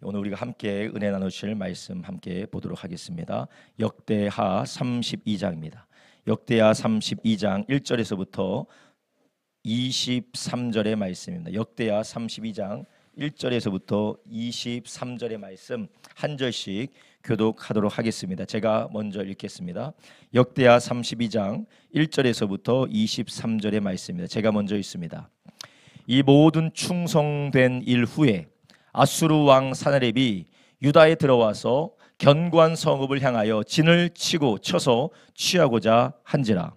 오늘 우리가 함께 은혜 나누실 말씀 함께 보도록 하겠습니다. 역대하 32장입니다. 역대하 32장 1절에서부터 23절의 말씀입니다. 역대하 32장 1절에서부터 23절의 말씀 한 절씩 교독하도록 하겠습니다. 제가 먼저 읽겠습니다. 역대하 32장 1절에서부터 23절의 말씀입니다. 제가 먼저 읽습니다. 이 모든 충성된 일 후에 아수르 왕 사나립이 유다에 들어와서 견고한 성읍을 향하여 진을 치고 쳐서 취하고자 한지라.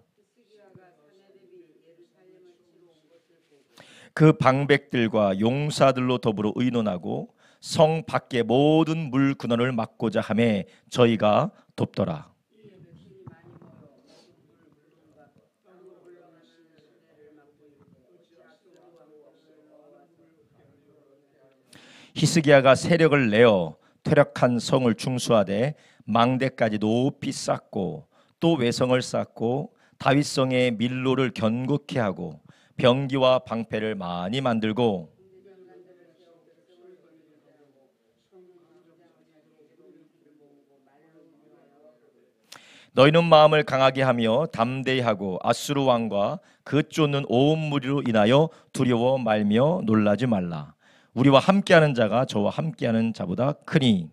그 방백들과 용사들로 더불어 의논하고 성 밖의 모든 물 근원을 막고자 하매 저희가 돕더라. 히스기야가 세력을 내어 퇴락한 성을 중수하되 망대까지 높이 쌓고 또 외성을 쌓고 다윗성의 밀로를 견고케 하고 병기와 방패를 많이 만들고 너희는 마음을 강하게 하며 담대히 하고 아수르 왕과 그 쫓는 온 무리로 인하여 두려워 말며 놀라지 말라. 우리와 함께하는 자가 저와 함께하는 자보다 크니.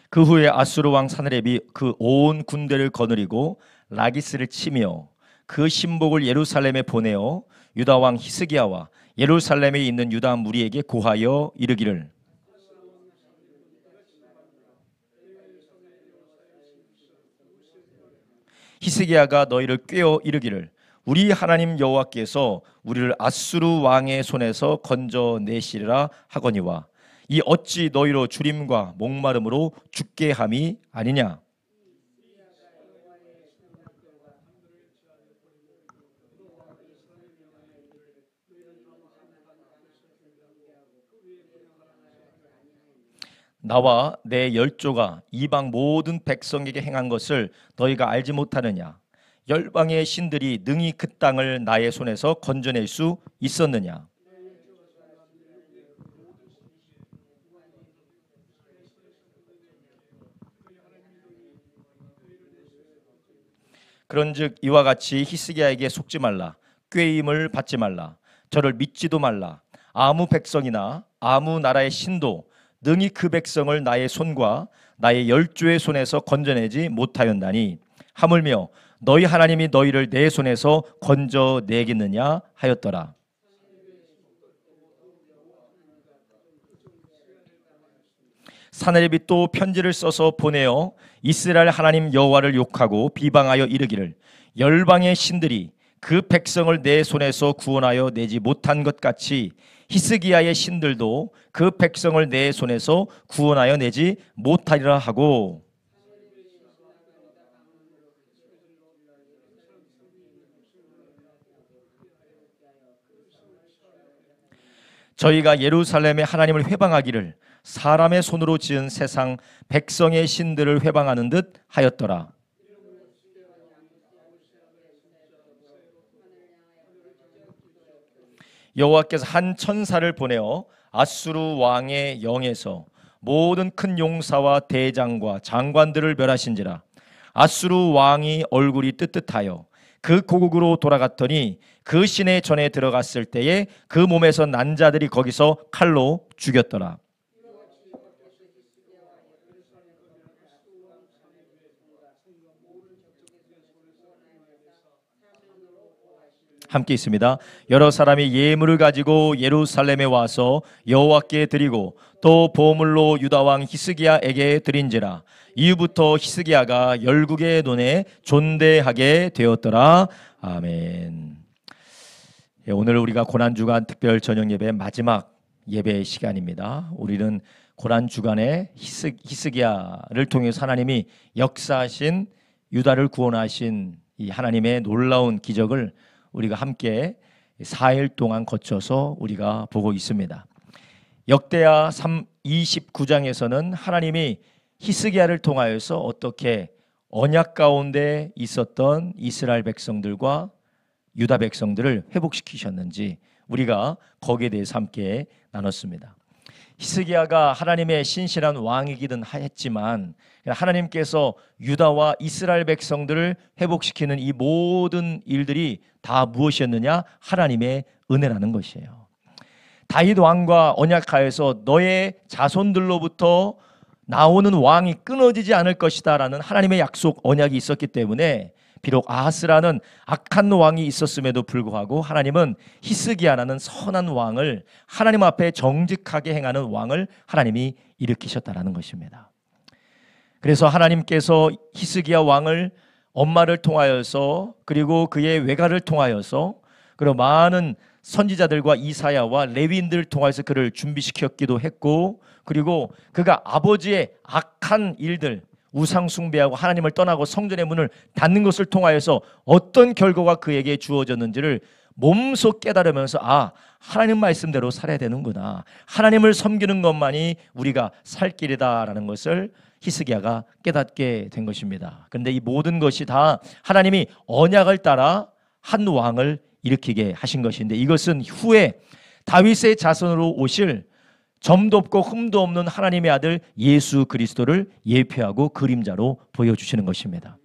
그 후에 아수르 왕 사느렙이 그 온 군대를 거느리고 라기스를 치며 그 신복을 예루살렘에 보내어 유다 왕 히스기야와 예루살렘에 있는 유다 무리에게 고하여 이르기를 히스기야가 너희를 꾀어 이르기를 우리 하나님 여호와께서 우리를 아수르 왕의 손에서 건져내시리라 하거니와 이 어찌 너희로 주림과 목마름으로 죽게 함이 아니냐. 나와 내 열조가 이방 모든 백성에게 행한 것을 너희가 알지 못하느냐. 열방의 신들이 능히 그 땅을 나의 손에서 건져낼 수 있었느냐. 그런즉 이와 같이 히스기야에게 속지 말라. 꾀임을 받지 말라. 저를 믿지도 말라. 아무 백성이나 아무 나라의 신도 능히 그 백성을 나의 손과 나의 열조의 손에서 건져내지 못하였나니 하물며 너희 하나님이 너희를 내 손에서 건져내겠느냐 하였더라. 사느립이 또 편지를 써서 보내어 이스라엘 하나님 여호와를 욕하고 비방하여 이르기를 열방의 신들이 그 백성을 내 손에서 구원하여 내지 못한 것 같이 히스기야의 신들도 그 백성을 내 손에서 구원하여 내지 못하리라 하고 저희가 예루살렘의 하나님을 회방하기를 사람의 손으로 지은 세상 백성의 신들을 회방하는 듯 하였더라. 여호와께서 한 천사를 보내어 아수르 왕의 영에서 모든 큰 용사와 대장과 장관들을 멸하신지라. 아수르 왕이 얼굴이 뜨뜻하여 그 고국으로 돌아갔더니 그 시내 전에 들어갔을 때에 그 몸에서 난 자들이 거기서 칼로 죽였더라. 함께 있습니다. 여러 사람이 예물을 가지고 예루살렘에 와서 여호와께 드리고 또 보물로 유다 왕 히스기야에게 드린지라. 이후부터 히스기야가 열국의 눈에 존대하게 되었더라. 아멘. 오늘 우리가 고난주간 특별 저녁 예배 마지막 예배 시간입니다. 우리는 고난주간에 히스기야를 통해서 하나님이 역사하신 유다를 구원하신 이 하나님의 놀라운 기적을 우리가 함께 4일 동안 거쳐서 우리가 보고 있습니다. 역대하 29장에서는 하나님이 히스기야를 통하여서 어떻게 언약 가운데 있었던 이스라엘 백성들과 유다 백성들을 회복시키셨는지 우리가 거기에 대해서 함께 나눴습니다. 히스기야가 하나님의 신실한 왕이기는 했지만 하나님께서 유다와 이스라엘 백성들을 회복시키는 이 모든 일들이 다 무엇이었느냐? 하나님의 은혜라는 것이에요. 다윗 왕과 언약하여서 너의 자손들로부터 나오는 왕이 끊어지지 않을 것이다 라는 하나님의 약속 언약이 있었기 때문에 비록 아하스라는 악한 왕이 있었음에도 불구하고 하나님은 히스기야라는 선한 왕을 하나님 앞에 정직하게 행하는 왕을 하나님이 일으키셨다라는 것입니다. 그래서 하나님께서 히스기야 왕을 엄마를 통하여서 그리고 그의 외가를 통하여서 그리고 많은 선지자들과 이사야와 레위인들을 통해서 그를 준비시켰기도 했고 그리고 그가 아버지의 악한 일들 우상 숭배하고 하나님을 떠나고 성전의 문을 닫는 것을 통하여서 어떤 결과가 그에게 주어졌는지를 몸소 깨달으면서 하나님 말씀대로 살아야 되는구나. 하나님을 섬기는 것만이 우리가 살 길이다라는 것을 히스기야가 깨닫게 된 것입니다. 그런데 이 모든 것이 다 하나님이 언약을 따라 한 왕을 일으키게 하신 것인데 이것은 후에 다윗의 자손으로 오실 점도 없고 흠도 없는 하나님의 아들 예수 그리스도를 예표하고 그림자로 보여주시는 것입니다.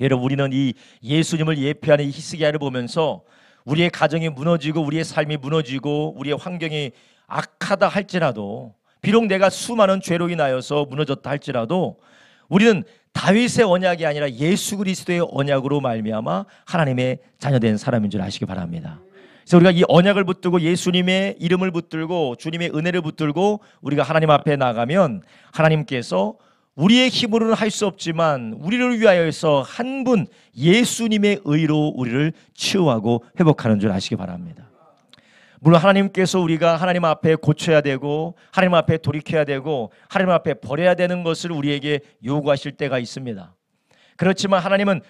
여러분 우리는 이 예수님을 예표하는 이 히스기야를 보면서 우리의 가정이 무너지고 우리의 삶이 무너지고 우리의 환경이 악하다 할지라도 비록 내가 수많은 죄로 인하여서 무너졌다 할지라도 우리는 다윗의 언약이 아니라 예수 그리스도의 언약으로 말미암아 하나님의 자녀된 사람인 줄 아시기 바랍니다. 그래서 우리가 이 언약을 붙들고 예수님의 이름을 붙들고 주님의 은혜를 붙들고 우리가 하나님 앞에 나가면 하나님께서 우리의 힘으로는 할 수 없지만 우리를 위하여서 한 분 예수님의 의로 우리를 치유하고 회복하는 줄 아시기 바랍니다. 물론 하나님께서 우리가 하나님 앞에 고쳐야 되고 하나님 앞에 돌이켜야 되고 하나님 앞에 버려야 되는 것을 우리에게 요구하실 때가 있습니다. 그렇지만 하나님은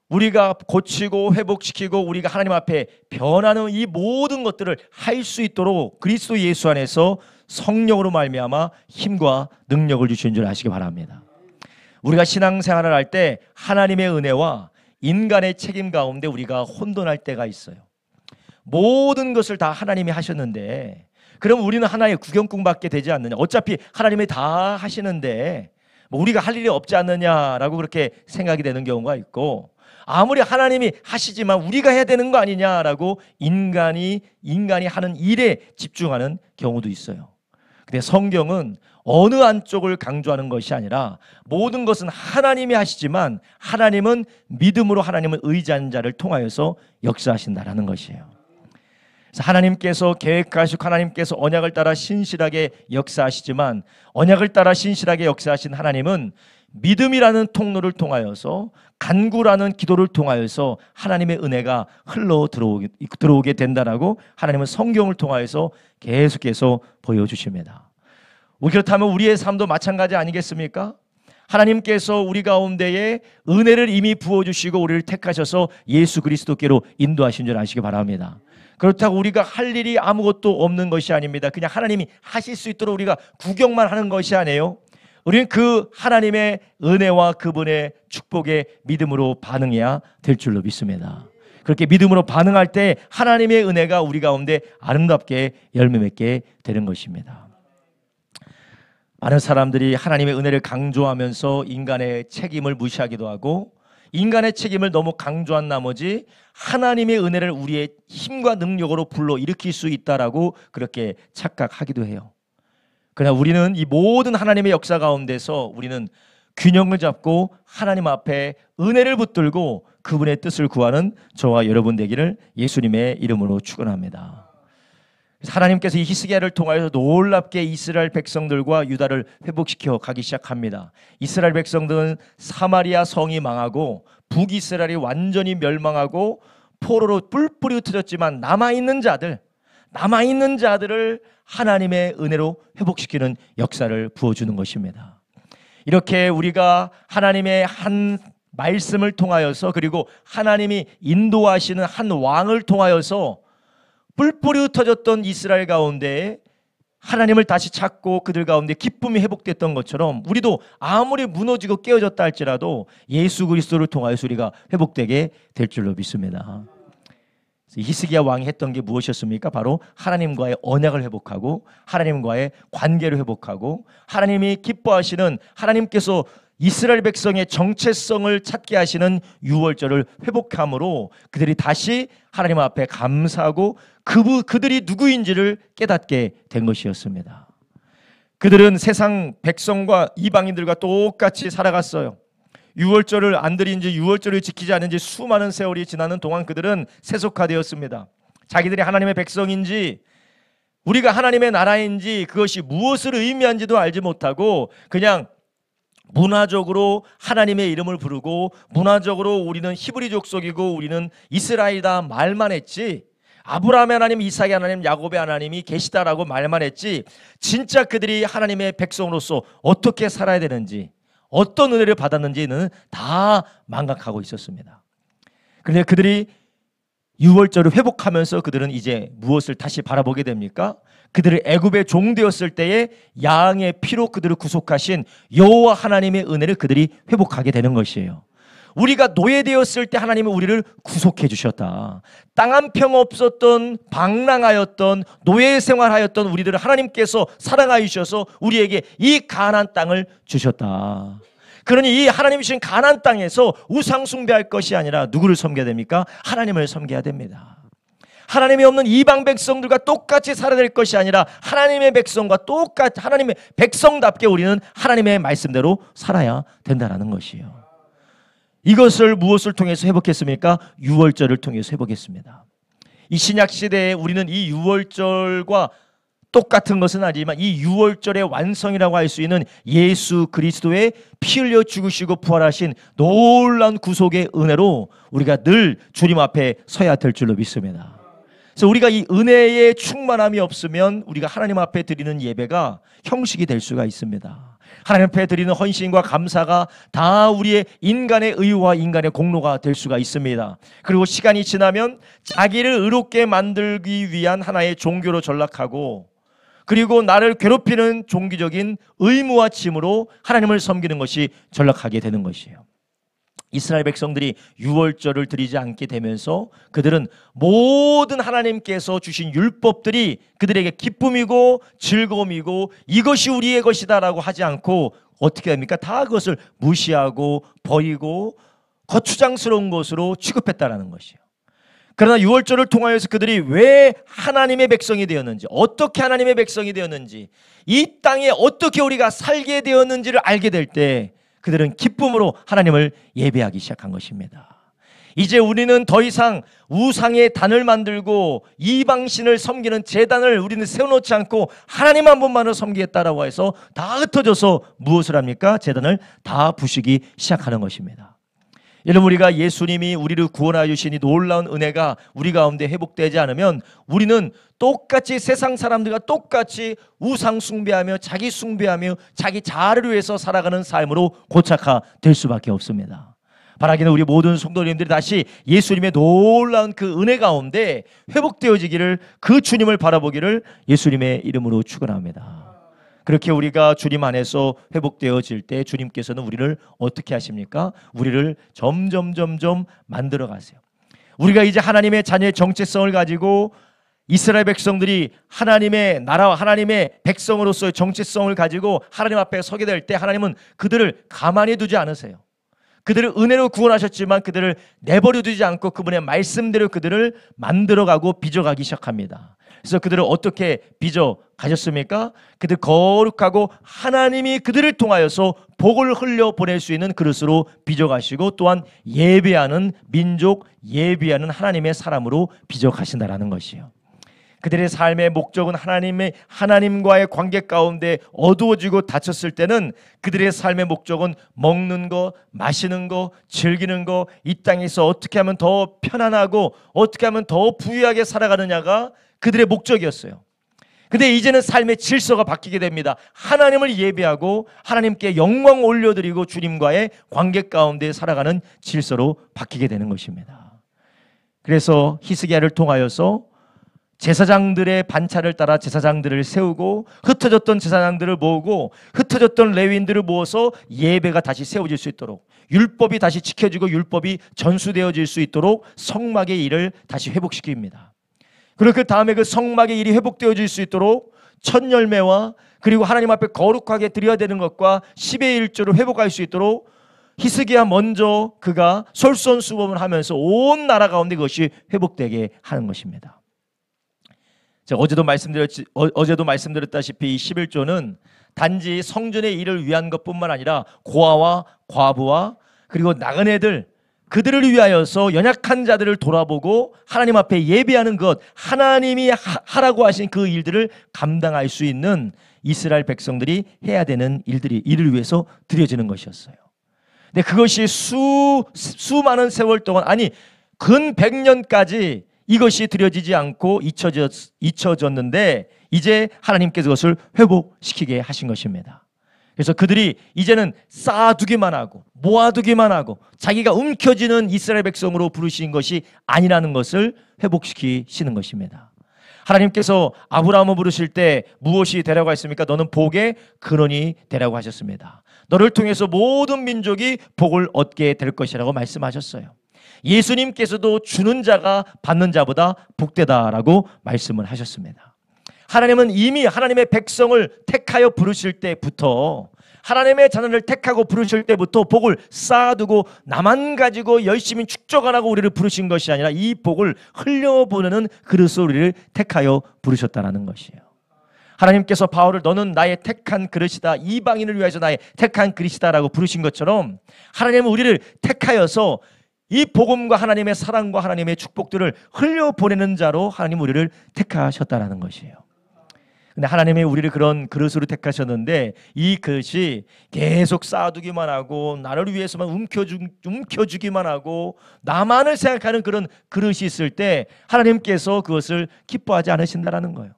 우리가 고치고 회복시키고 우리가 하나님 앞에 변하는 이 모든 것들을 할 수 있도록 그리스도 예수 안에서 성령으로 말미암아 힘과 능력을 주시는 줄 아시기 바랍니다. 우리가 신앙생활을 할 때 하나님의 은혜와 인간의 책임 가운데 우리가 혼돈할 때가 있어요. 모든 것을 다 하나님이 하셨는데 그럼 우리는 하나의 구경꾼밖에 되지 않느냐. 어차피 하나님이 다 하시는데 우리가 할 일이 없지 않느냐라고 그렇게 생각이 되는 경우가 있고 아무리 하나님이 하시지만 우리가 해야 되는 거 아니냐라고 인간이 하는 일에 집중하는 경우도 있어요. 근데 성경은 어느 한쪽을 강조하는 것이 아니라 모든 것은 하나님이 하시지만 하나님은 믿음으로 하나님을 의지하는 자를 통하여서 역사하신다라는 것이에요. 그래서 하나님께서 계획하시고 하나님께서 언약을 따라 신실하게 역사하시지만 언약을 따라 신실하게 역사하신 하나님은 믿음이라는 통로를 통하여서 간구라는 기도를 통하여서 하나님의 은혜가 흘러 들어오게 된다라고 하나님은 성경을 통하여서 계속해서 보여주십니다. 그렇다면 우리의 삶도 마찬가지 아니겠습니까? 하나님께서 우리 가운데에 은혜를 이미 부어주시고 우리를 택하셔서 예수 그리스도께로 인도하신 줄 아시기 바랍니다. 그렇다고 우리가 할 일이 아무것도 없는 것이 아닙니다. 그냥 하나님이 하실 수 있도록 우리가 구경만 하는 것이 아니에요. 우리는 그 하나님의 은혜와 그분의 축복에 믿음으로 반응해야 될 줄로 믿습니다. 그렇게 믿음으로 반응할 때 하나님의 은혜가 우리 가운데 아름답게 열매 맺게 되는 것입니다. 많은 사람들이 하나님의 은혜를 강조하면서 인간의 책임을 무시하기도 하고 인간의 책임을 너무 강조한 나머지 하나님의 은혜를 우리의 힘과 능력으로 불러일으킬 수 있다라고 그렇게 착각하기도 해요. 그러나 우리는 이 모든 하나님의 역사 가운데서 우리는 균형을 잡고 하나님 앞에 은혜를 붙들고 그분의 뜻을 구하는 저와 여러분 되기를 예수님의 이름으로 축원합니다. 하나님께서 이 히스기야를 통하여서 놀랍게 이스라엘 백성들과 유다를 회복시켜 가기 시작합니다. 이스라엘 백성들은 사마리아 성이 망하고 북이스라엘이 완전히 멸망하고 포로로 뿔뿔이 흩어졌지만 남아있는 자들을 하나님의 은혜로 회복시키는 역사를 부어주는 것입니다. 이렇게 우리가 하나님의 한 말씀을 통하여서 그리고 하나님이 인도하시는 한 왕을 통하여서 뿔뿔이 흩어졌던 이스라엘 가운데 하나님을 다시 찾고 그들 가운데 기쁨이 회복됐던 것처럼 우리도 아무리 무너지고 깨어졌다 할지라도 예수 그리스도를 통하여서 우리가 회복되게 될 줄로 믿습니다. 히스기야 왕이 했던 게 무엇이었습니까? 바로 하나님과의 언약을 회복하고 하나님과의 관계를 회복하고 하나님이 기뻐하시는, 하나님께서 이스라엘 백성의 정체성을 찾게 하시는 유월절을 회복함으로 그들이 다시 하나님 앞에 감사하고 그들이 누구인지를 깨닫게 된 것이었습니다. 그들은 세상 백성과 이방인들과 똑같이 살아갔어요. 유월절을 안 드린지 유월절을 지키지 않은지 수많은 세월이 지나는 동안 그들은 세속화되었습니다. 자기들이 하나님의 백성인지 우리가 하나님의 나라인지 그것이 무엇을 의미한지도 알지 못하고 그냥 문화적으로 하나님의 이름을 부르고 문화적으로 우리는 히브리 족속이고 우리는 이스라엘이다 말만 했지, 아브라함의 하나님, 이삭의 하나님, 야곱의 하나님이 계시다라고 말만 했지 진짜 그들이 하나님의 백성으로서 어떻게 살아야 되는지 어떤 은혜를 받았는지는 다 망각하고 있었습니다. 그런데 그들이 유월절을 회복하면서 그들은 이제 무엇을 다시 바라보게 됩니까? 그들을 애굽의 종 되었을 때에 양의 피로 그들을 구속하신 여호와 하나님의 은혜를 그들이 회복하게 되는 것이에요. 우리가 노예되었을 때 하나님은 우리를 구속해 주셨다. 땅 한 평 없었던 방랑하였던 노예 생활하였던 우리들을 하나님께서 사랑하여 주셔서 우리에게 이 가나안 땅을 주셨다. 그러니 이 하나님 주신 가나안 땅에서 우상 숭배할 것이 아니라 누구를 섬겨야 됩니까? 하나님을 섬겨야 됩니다. 하나님이 없는 이방 백성들과 똑같이 살아야 될 것이 아니라 하나님의 백성과 똑같이 하나님의 백성답게 우리는 하나님의 말씀대로 살아야 된다는 것이에요. 이것을 무엇을 통해서 회복했습니까? 유월절을 통해서 회복했습니다. 이 신약 시대에 우리는 이 유월절과 똑같은 것은 아니지만 이 유월절의 완성이라고 할 수 있는 예수 그리스도의 피 흘려 죽으시고 부활하신 놀라운 구속의 은혜로 우리가 늘 주님 앞에 서야 될 줄로 믿습니다. 그래서 우리가 이 은혜의 충만함이 없으면 우리가 하나님 앞에 드리는 예배가 형식이 될 수가 있습니다. 하나님 앞에 드리는 헌신과 감사가 다 우리의 인간의 의와 인간의 공로가 될 수가 있습니다. 그리고 시간이 지나면 자기를 의롭게 만들기 위한 하나의 종교로 전락하고 그리고 나를 괴롭히는 종교적인 의무와 짐으로 하나님을 섬기는 것이 전락하게 되는 것이에요. 이스라엘 백성들이 유월절을 드리지 않게 되면서 그들은 모든 하나님께서 주신 율법들이 그들에게 기쁨이고 즐거움이고 이것이 우리의 것이다라고 하지 않고 어떻게 합니까? 다 그것을 무시하고 버리고 거추장스러운 것으로 취급했다라는 것이에요. 그러나 유월절을 통하여서 그들이 왜 하나님의 백성이 되었는지, 어떻게 하나님의 백성이 되었는지, 이 땅에 어떻게 우리가 살게 되었는지를 알게 될 때 그들은 기쁨으로 하나님을 예배하기 시작한 것입니다. 이제 우리는 더 이상 우상의 단을 만들고 이방신을 섬기는 제단을 우리는 세워놓지 않고 하나님 한 분만을 섬기겠다라고 해서 다 흩어져서 무엇을 합니까? 제단을 다 부수기 시작하는 것입니다. 여러분, 우리가 예수님이 우리를 구원하여 주신 이 놀라운 은혜가 우리 가운데 회복되지 않으면 우리는 똑같이 세상 사람들과 똑같이 우상 숭배하며 자기 숭배하며 자기 자아를 위해서 살아가는 삶으로 고착화될 수밖에 없습니다. 바라기는 우리 모든 성도님들이 다시 예수님의 놀라운 그 은혜 가운데 회복되어지기를, 그 주님을 바라보기를 예수님의 이름으로 축원합니다. 그렇게 우리가 주님 안에서 회복되어질 때 주님께서는 우리를 어떻게 하십니까? 우리를 점점 만들어 가세요. 우리가 이제 하나님의 자녀의 정체성을 가지고 이스라엘 백성들이 하나님의 나라와 하나님의 백성으로서의 정체성을 가지고 하나님 앞에 서게 될 때 하나님은 그들을 가만히 두지 않으세요. 그들을 은혜로 구원하셨지만 그들을 내버려 두지 않고 그분의 말씀대로 그들을 만들어가고 빚어가기 시작합니다. 그래서 그들을 어떻게 빚어 가셨습니까? 그들 거룩하고 하나님이 그들을 통하여서 복을 흘려 보낼 수 있는 그릇으로 빚어 가시고 또한 예배하는 민족, 예배하는 하나님의 사람으로 빚어 가신다라는 것이에요. 그들의 삶의 목적은 하나님과의 관계 가운데 어두워지고 닫혔을 때는 그들의 삶의 목적은 먹는 거, 마시는 거, 즐기는 거, 이 땅에서 어떻게 하면 더 편안하고 어떻게 하면 더 부유하게 살아가느냐가 그들의 목적이었어요. 근데 이제는 삶의 질서가 바뀌게 됩니다. 하나님을 예배하고 하나님께 영광 올려드리고 주님과의 관계 가운데 살아가는 질서로 바뀌게 되는 것입니다. 그래서 히스기야를 통하여서 제사장들의 반차를 따라 제사장들을 세우고 흩어졌던 제사장들을 모으고 흩어졌던 레위인들을 모아서 예배가 다시 세워질 수 있도록, 율법이 다시 지켜지고 율법이 전수되어질 수 있도록 성막의 일을 다시 회복시킵니다. 그리고 그 다음에 그 성막의 일이 회복되어질 수 있도록 첫 열매와 그리고 하나님 앞에 거룩하게 드려야 되는 것과 10의 1조를 회복할 수 있도록 히스기야 먼저 그가 솔선수범을 하면서 온 나라 가운데 그것이 회복되게 하는 것입니다. 어제도 말씀드렸다시피 이 11조는 단지 성전의 일을 위한 것뿐만 아니라 고아와 과부와 그리고 나그네들, 그들을 위하여서 연약한 자들을 돌아보고 하나님 앞에 예배하는 것, 하나님이 하라고 하신 그 일들을 감당할 수 있는 이스라엘 백성들이 해야 되는 이를 위해서 드려지는 것이었어요. 근데 그것이 수많은 세월 동안, 아니 근 100년까지 이것이 드려지지 않고 잊혀졌는데 이제 하나님께서 그것을 회복시키게 하신 것입니다. 그래서 그들이 이제는 쌓아두기만 하고 모아두기만 하고 자기가 움켜쥐는 이스라엘 백성으로 부르신 것이 아니라는 것을 회복시키시는 것입니다. 하나님께서 아브라함을 부르실 때 무엇이 되라고 했습니까? 너는 복의 근원이 되라고 하셨습니다. 너를 통해서 모든 민족이 복을 얻게 될 것이라고 말씀하셨어요. 예수님께서도 주는 자가 받는 자보다 복되다라고 말씀을 하셨습니다. 하나님은 이미 하나님의 백성을 택하여 부르실 때부터, 하나님의 자녀를 택하고 부르실 때부터 복을 쌓아두고 나만 가지고 열심히 축적하라고 우리를 부르신 것이 아니라 이 복을 흘려보내는 그릇으로 우리를 택하여 부르셨다는 것이에요. 하나님께서 바울을 너는 나의 택한 그릇이다, 이방인을 위해서 나의 택한 그릇이다 라고 부르신 것처럼 하나님은 우리를 택하여서 이 복음과 하나님의 사랑과 하나님의 축복들을 흘려보내는 자로 하나님 우리를 택하셨다는 것이에요. 근데 하나님이 우리를 그런 그릇으로 택하셨는데 이 그릇이 계속 쌓아두기만 하고 나를 위해서만 움켜주기만 하고 나만을 생각하는 그런 그릇이 있을 때 하나님께서 그것을 기뻐하지 않으신다는 거예요.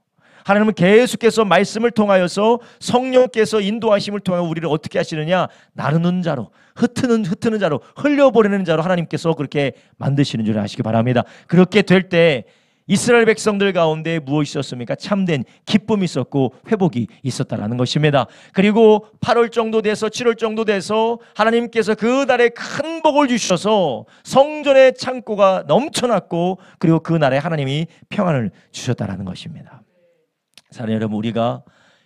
하나님은 계속해서 말씀을 통하여서 성령께서 인도하심을 통하여 우리를 어떻게 하시느냐, 나누는 자로, 흩트는 자로, 흘려보내는 자로 하나님께서 그렇게 만드시는 줄 아시기 바랍니다. 그렇게 될 때 이스라엘 백성들 가운데 무엇이 있었습니까? 참된 기쁨이 있었고 회복이 있었다라는 것입니다. 그리고 8월 정도 돼서 7월 정도 돼서 하나님께서 그 날에 큰 복을 주셔서 성전의 창고가 넘쳐났고 그리고 그 날에 하나님이 평안을 주셨다라는 것입니다. 사랑하는 여러분, 우리가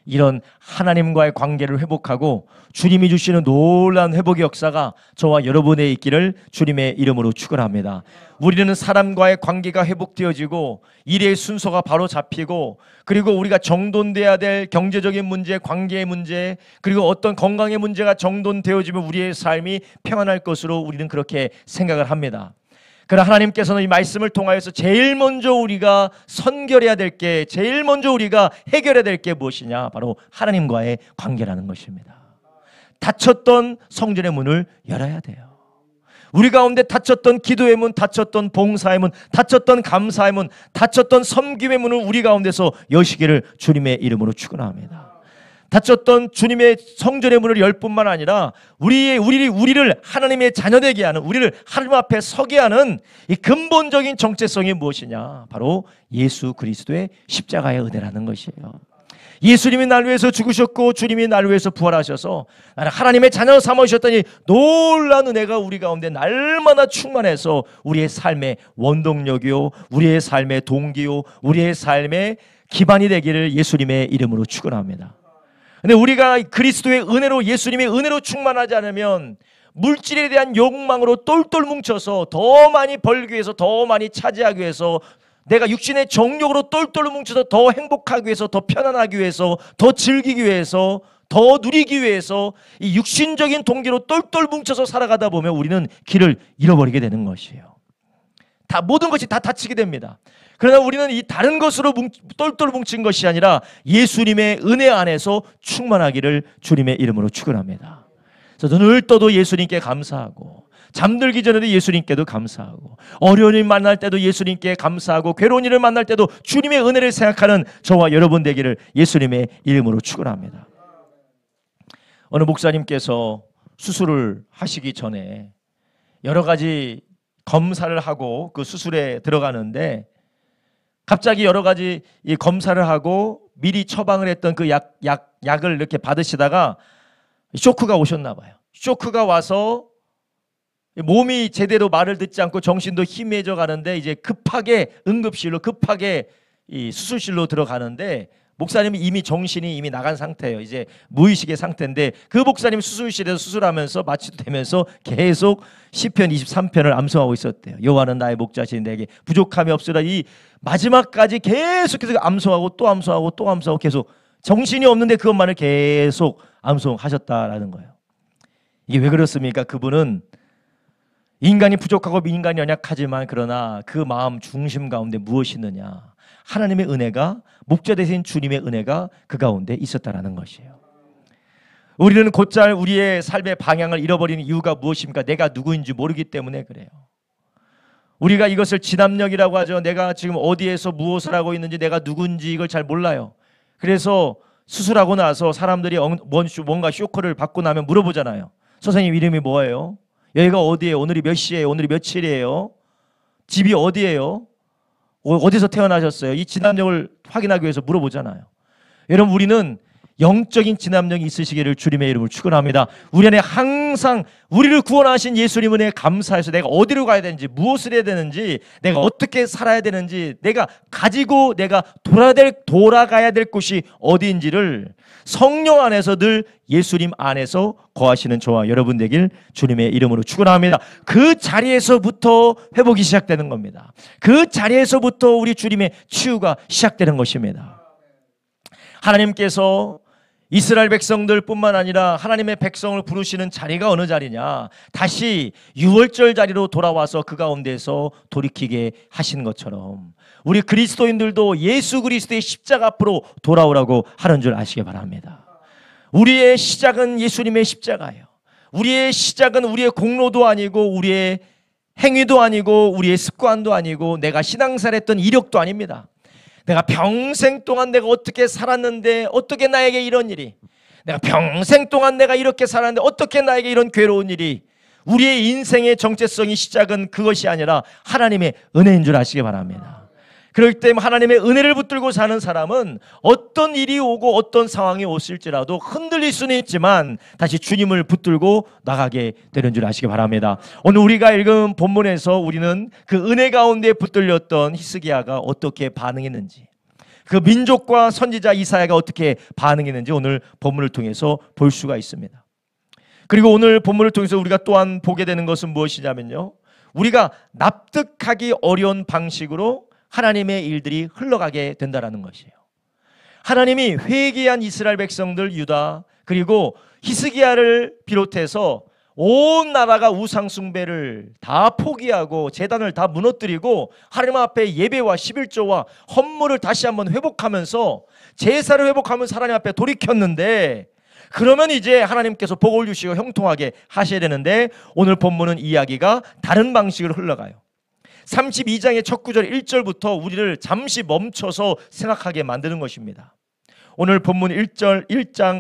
이런 하나님과의 관계를 회복하고 주님이 주시는 놀라운 회복의 역사가 저와 여러분의 있기를 주님의 이름으로 축원합니다. 우리는 사람과의 관계가 회복되어지고 일의 순서가 바로 잡히고 그리고 우리가 정돈돼야 될 경제적인 문제, 관계의 문제, 그리고 어떤 건강의 문제가 정돈되어지면 우리의 삶이 평안할 것으로 우리는 그렇게 생각을 합니다. 그러나 하나님께서는 이 말씀을 통하여서 제일 먼저 우리가 선결해야 될 게, 제일 먼저 우리가 해결해야 될 게 무엇이냐? 바로 하나님과의 관계라는 것입니다. 닫혔던 성전의 문을 열어야 돼요. 우리 가운데 닫혔던 기도의 문, 닫혔던 봉사의 문, 닫혔던 감사의 문, 닫혔던 섬김의 문을 우리 가운데서 여시기를 주님의 이름으로 축원합니다. 닫혔던 주님의 성전의 문을 열 뿐만 아니라 우리를 하나님의 자녀되게 하는, 우리를 하나님 앞에 서게 하는 이 근본적인 정체성이 무엇이냐? 바로 예수 그리스도의 십자가의 은혜라는 것이에요. 예수님이 나를 위해서 죽으셨고 주님이 나를 위해서 부활하셔서 나는 하나님의 자녀 삼으셨더니 놀라운 은혜가 우리 가운데 날마다 충만해서 우리의 삶의 원동력이요, 우리의 삶의 동기요, 우리의 삶의 기반이 되기를 예수님의 이름으로 축원합니다. 근데 우리가 그리스도의 은혜로, 예수님의 은혜로 충만하지 않으면 물질에 대한 욕망으로 똘똘 뭉쳐서 더 많이 벌기 위해서, 더 많이 차지하기 위해서, 내가 육신의 정욕으로 똘똘 뭉쳐서 더 행복하기 위해서, 더 편안하기 위해서, 더 즐기기 위해서, 더 누리기 위해서 이 육신적인 동기로 똘똘 뭉쳐서 살아가다 보면 우리는 길을 잃어버리게 되는 것이에요. 모든 것이 다 다치게 됩니다. 그러나 우리는 이 다른 것으로 똘똘 뭉친 것이 아니라 예수님의 은혜 안에서 충만하기를 주님의 이름으로 축원합니다. 그래서 눈을 떠도 예수님께 감사하고, 잠들기 전에도 예수님께도 감사하고, 어려운 일 만날 때도 예수님께 감사하고, 괴로운 일을 만날 때도 주님의 은혜를 생각하는 저와 여러분 되기를 예수님의 이름으로 축원합니다. 어느 목사님께서 수술을 하시기 전에 여러 가지 검사를 하고 그 수술에 들어가는데 갑자기 여러 가지 이 검사를 하고 미리 처방을 했던 그 약을 이렇게 받으시다가 쇼크가 오셨나 봐요. 쇼크가 와서 몸이 제대로 말을 듣지 않고 정신도 희미해져 가는데 이제 급하게 응급실로 급하게 이 수술실로 들어가는데 목사님이 이미 정신이 이미 나간 상태예요. 이제 무의식의 상태인데 그 목사님 수술실에서 수술하면서 마취도 되면서 계속 시편 23편을 암송하고 있었대요. 여호와는 나의 목자시니 내게 부족함이 없으라. 이 마지막까지 계속해서 암송하고 또 암송하고 또 암송하고 계속 정신이 없는데 그것만을 계속 암송하셨다라는 거예요. 이게 왜 그렇습니까? 그분은 인간이 부족하고 인간이 연약하지만 그러나 그 마음 중심 가운데 무엇이 있느냐? 하나님의 은혜가, 목자 되신 주님의 은혜가 그 가운데 있었다라는 것이에요. 우리는 곧잘 우리의 삶의 방향을 잃어버리는 이유가 무엇입니까? 내가 누구인지 모르기 때문에 그래요. 우리가 이것을 진압력이라고 하죠. 내가 지금 어디에서 무엇을 하고 있는지, 내가 누군지 이걸 잘 몰라요. 그래서 수술하고 나서 사람들이 뭔가 쇼크를 받고 나면 물어보잖아요. 선생님 이름이 뭐예요? 여기가 어디예요? 오늘이 몇 시예요? 오늘이 며칠이에요? 집이 어디예요? 어디서 태어나셨어요? 이 진압력을 확인하기 위해서 물어보잖아요. 여러분, 우리는 영적인 진압력이 있으시기를 주님의 이름을 축원합니다. 우리 안에 항상 우리를 구원하신 예수님 은혜에 감사해서 내가 어디로 가야 되는지, 무엇을 해야 되는지, 내가 어떻게 살아야 되는지, 내가 가지고 내가 돌아가야 될 곳이 어디인지를 성령 안에서 늘 예수님 안에서 거하시는 저와 여러분 되길 주님의 이름으로 축원합니다. 그 자리에서부터 회복이 시작되는 겁니다. 그 자리에서부터 우리 주님의 치유가 시작되는 것입니다. 하나님께서 이스라엘 백성들 뿐만 아니라 하나님의 백성을 부르시는 자리가 어느 자리냐? 다시 유월절 자리로 돌아와서 그 가운데서 돌이키게 하신 것처럼 우리 그리스도인들도 예수 그리스도의 십자가 앞으로 돌아오라고 하는 줄 아시기 바랍니다. 우리의 시작은 예수님의 십자가예요. 우리의 시작은 우리의 공로도 아니고 우리의 행위도 아니고 우리의 습관도 아니고 내가 신앙생활했던 이력도 아닙니다. 내가 평생 동안 내가 어떻게 살았는데 어떻게 나에게 이런 일이, 내가 평생 동안 내가 이렇게 살았는데 어떻게 나에게 이런 괴로운 일이, 우리의 인생의 정체성이 시작은 그것이 아니라 하나님의 은혜인 줄 아시기 바랍니다. 그렇기 때문에 하나님의 은혜를 붙들고 사는 사람은 어떤 일이 오고 어떤 상황이 오실지라도 흔들릴 수는 있지만 다시 주님을 붙들고 나가게 되는 줄 아시기 바랍니다. 오늘 우리가 읽은 본문에서 우리는 그 은혜 가운데 붙들렸던 히스기야가 어떻게 반응했는지, 그 민족과 선지자 이사야가 어떻게 반응했는지 오늘 본문을 통해서 볼 수가 있습니다. 그리고 오늘 본문을 통해서 우리가 또한 보게 되는 것은 무엇이냐면요, 우리가 납득하기 어려운 방식으로 하나님의 일들이 흘러가게 된다는 것이에요. 하나님이 회개한 이스라엘 백성들 유다 그리고 히스기야를 비롯해서 온 나라가 우상 숭배를 다 포기하고 제단을 다 무너뜨리고 하나님 앞에 예배와 11조와 헌물을 다시 한번 회복하면서 제사를 회복하면서 하나님 앞에 돌이켰는데, 그러면 이제 하나님께서 복을 주시고 형통하게 하셔야 되는데 오늘 본문은 이야기가 다른 방식으로 흘러가요. 32장의 첫 구절 1절부터 우리를 잠시 멈춰서 생각하게 만드는 것입니다. 오늘 본문 1장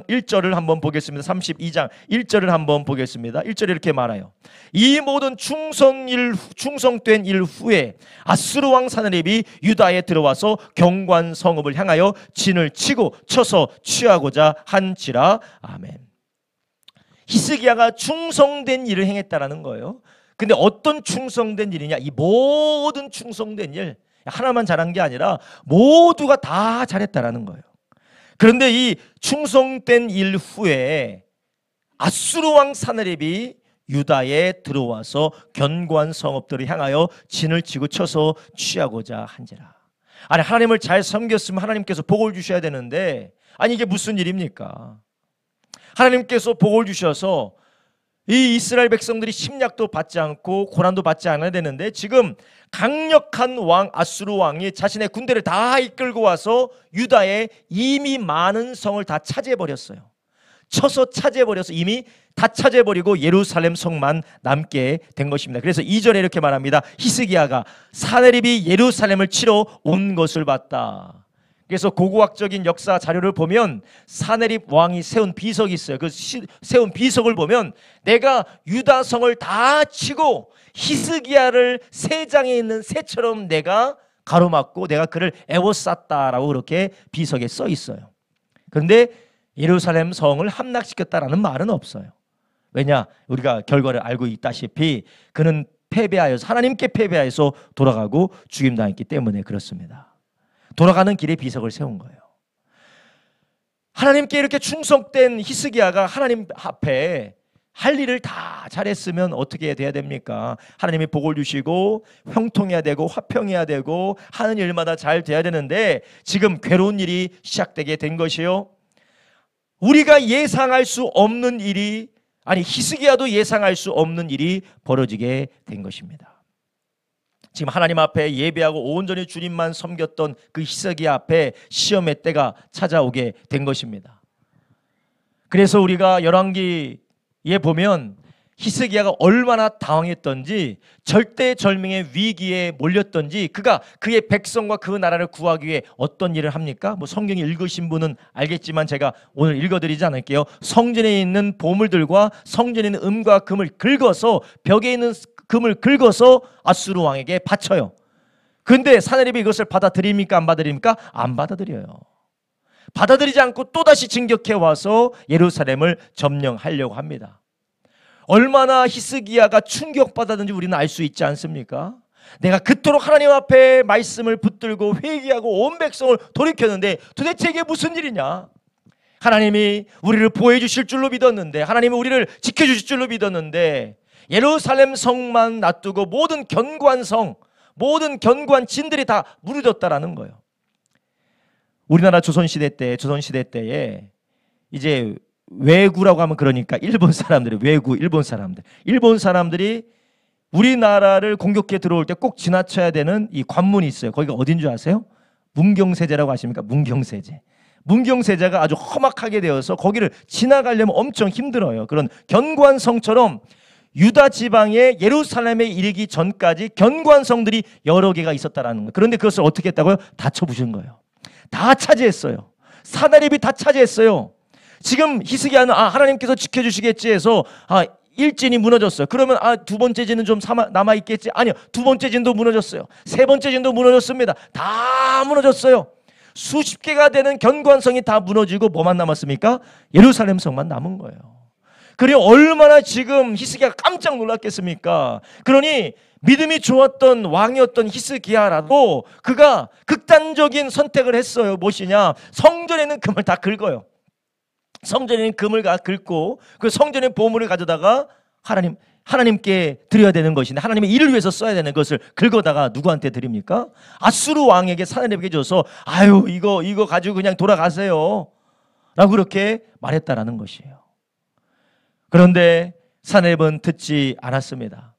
1절을 한번 보겠습니다. 32장 1절을 한번 보겠습니다. 1절에 이렇게 말해요. 이 모든 충성된 일 후에 아수르 왕 사느립이 유다에 들어와서 경관 성읍을 향하여 진을 치고 쳐서 취하고자 한지라. 아멘. 히스기야가 충성된 일을 행했다라는 거예요. 근데 어떤 충성된 일이냐? 이 모든 충성된 일, 하나만 잘한 게 아니라 모두가 다 잘했다라는 거예요. 그런데 이 충성된 일 후에 아수르 왕 사느립이 유다에 들어와서 견고한 성읍들을 향하여 진을 치고 쳐서 취하고자 한지라. 아니, 하나님을 잘 섬겼으면 하나님께서 복을 주셔야 되는데, 아니 이게 무슨 일입니까? 하나님께서 복을 주셔서 이 이스라엘 백성들이 침략도 받지 않고 고난도 받지 않아야 되는데 지금 강력한 왕 아수르 왕이 자신의 군대를 다 이끌고 와서 유다에 이미 많은 성을 다 차지해버렸어요. 쳐서 차지해버려서 이미 다 차지해버리고 예루살렘 성만 남게 된 것입니다. 그래서 2절에 이렇게 말합니다. 히스기야가 사느립이 예루살렘을 치러 온 것을 봤다. 그래서 고고학적인 역사 자료를 보면 사느립 왕이 세운 비석이 있어요. 그 세운 비석을 보면 내가 유다 성을 다 치고 히스기야를 새 장에 있는 새처럼 내가 가로막고 내가 그를 애워쌌다라고 그렇게 비석에 써 있어요. 그런데 예루살렘 성을 함락시켰다라는 말은 없어요. 왜냐? 우리가 결과를 알고 있다시피 그는 패배하여서, 하나님께 패배하여서 돌아가고 죽임당했기 때문에 그렇습니다. 돌아가는 길에 비석을 세운 거예요. 하나님께 이렇게 충성된 히스기야가 하나님 앞에 할 일을 다 잘했으면 어떻게 돼야 됩니까? 하나님이 복을 주시고 형통해야 되고 화평해야 되고 하는 일마다 잘 돼야 되는데 지금 괴로운 일이 시작되게 된 것이요. 우리가 예상할 수 없는 일이, 아니 히스기야도 예상할 수 없는 일이 벌어지게 된 것입니다. 지금 하나님 앞에 예배하고 온전히 주님만 섬겼던 그 히스기야 앞에 시험의 때가 찾아오게 된 것입니다. 그래서 우리가 열왕기에 보면 히스기야가 얼마나 당황했던지, 절대절명의 위기에 몰렸던지, 그가 그의 백성과 그 나라를 구하기 위해 어떤 일을 합니까? 뭐 성경 읽으신 분은 알겠지만 제가 오늘 읽어드리지 않을게요. 성전에 있는 보물들과 성전에 있는 은과 금을 긁어서, 벽에 있는 금을 긁어서 아수르 왕에게 바쳐요. 그런데 사내립이 이것을 받아들입니까? 안 받아들입니까? 안 받아들여요. 받아들이지 않고 또다시 진격해 와서 예루살렘을 점령하려고 합니다. 얼마나 히스기야가 충격받았는지 우리는 알 수 있지 않습니까? 내가 그토록 하나님 앞에 말씀을 붙들고 회개하고 온 백성을 돌이켰는데 도대체 이게 무슨 일이냐? 하나님이 우리를 보호해 주실 줄로 믿었는데, 하나님이 우리를 지켜주실 줄로 믿었는데 예루살렘 성만 놔두고 모든 견고한 성, 모든 견고한 진들이 다 무너졌다라는 거예요. 우리나라 조선시대 때에 이제 왜구라고 하면, 그러니까 일본 사람들이, 왜구, 일본 사람들이 우리나라를 공격해 들어올 때 꼭 지나쳐야 되는 이 관문이 있어요. 거기가 어딘 줄 아세요? 문경세제라고 아십니까? 문경세제가 아주 험악하게 되어서 거기를 지나가려면 엄청 힘들어요. 그런 견고한 성처럼 유다 지방의 예루살렘에 이르기 전까지 견고한 성들이 여러 개가 있었다라는 거예요. 그런데 그것을 어떻게 했다고요? 다 쳐부신 거예요. 다 차지했어요. 사나립이 다 차지했어요. 지금 히스기야는 하나님께서 지켜주시겠지 해서 일진이 무너졌어요. 그러면 두 번째 진은 좀 남아있겠지? 아니요. 두 번째 진도 무너졌어요. 세 번째 진도 무너졌습니다. 다 무너졌어요. 수십 개가 되는 견고한 성이 다 무너지고 뭐만 남았습니까? 예루살렘 성만 남은 거예요. 그리고 얼마나 지금 히스기야가 깜짝 놀랐겠습니까? 그러니 믿음이 좋았던 왕이었던 히스기야라도 그가 극단적인 선택을 했어요. 무엇이냐? 성전에 있는 금을 다 긁어요. 성전에 있는 금을 다 긁고 그 성전의 보물을 가져다가 하나님께 드려야 되는 것인데, 하나님의 일을 위해서 써야 되는 것을 긁어다가 누구한테 드립니까? 아수르 왕에게, 사내립에게 줘서 이거 가지고 그냥 돌아가세요 라고 그렇게 말했다라는 것이에요. 그런데 사내립은 듣지 않았습니다.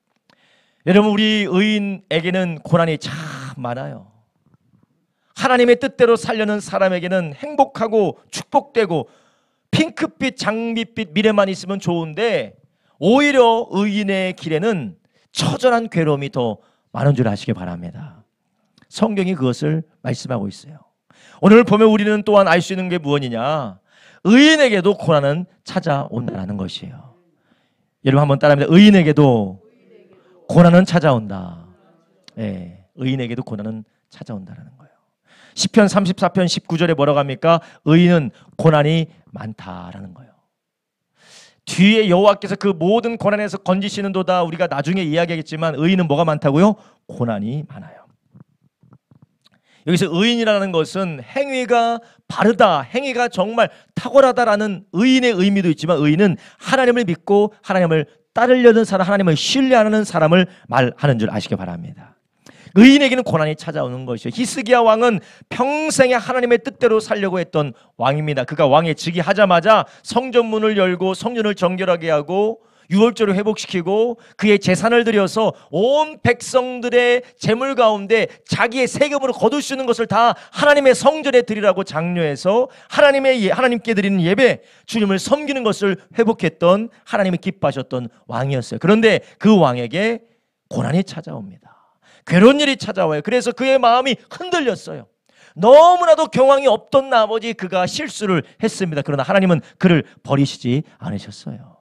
여러분, 우리 의인에게는 고난이 참 많아요. 하나님의 뜻대로 살려는 사람에게는 행복하고 축복되고 핑크빛, 장밋빛 미래만 있으면 좋은데, 오히려 의인의 길에는 처절한 괴로움이 더 많은 줄 아시기 바랍니다. 성경이 그것을 말씀하고 있어요. 오늘 보면 우리는 또한 알 수 있는 게 무엇이냐? 의인에게도 고난은 찾아온다는 것이에요. 여러분 한번 따라합니다. 의인에게도 고난은 찾아온다. 네, 의인에게도 고난은 찾아온다는 거예요. 시편 34편 19절에 뭐라고 합니까? 의인은 고난이 많다라는 거예요. 뒤에 여호와께서 그 모든 고난에서 건지시는도다, 우리가 나중에 이야기하겠지만 의인은 뭐가 많다고요? 고난이 많아요. 여기서 의인이라는 것은 행위가 바르다, 행위가 정말 탁월하다라는 의인의 의미도 있지만, 의인은 하나님을 믿고 하나님을 따르려는 사람, 하나님을 신뢰하는 사람을 말하는 줄 아시기 바랍니다. 의인에게는 고난이 찾아오는 것이요. 히스기야 왕은 평생에 하나님의 뜻대로 살려고 했던 왕입니다. 그가 왕에 즉위하자마자 성전문을 열고 성전을 정결하게 하고 유월절을 회복시키고 그의 재산을 들여서 온 백성들의 재물 가운데 자기의 세금으로 거둘 수 있는 것을 다 하나님의 성전에 드리라고 장려해서 하나님께 드리는 예배, 주님을 섬기는 것을 회복했던, 하나님이 기뻐하셨던 왕이었어요. 그런데 그 왕에게 고난이 찾아옵니다. 괴로운 일이 찾아와요. 그래서 그의 마음이 흔들렸어요. 너무나도 경황이 없던 나머지 그가 실수를 했습니다. 그러나 하나님은 그를 버리시지 않으셨어요.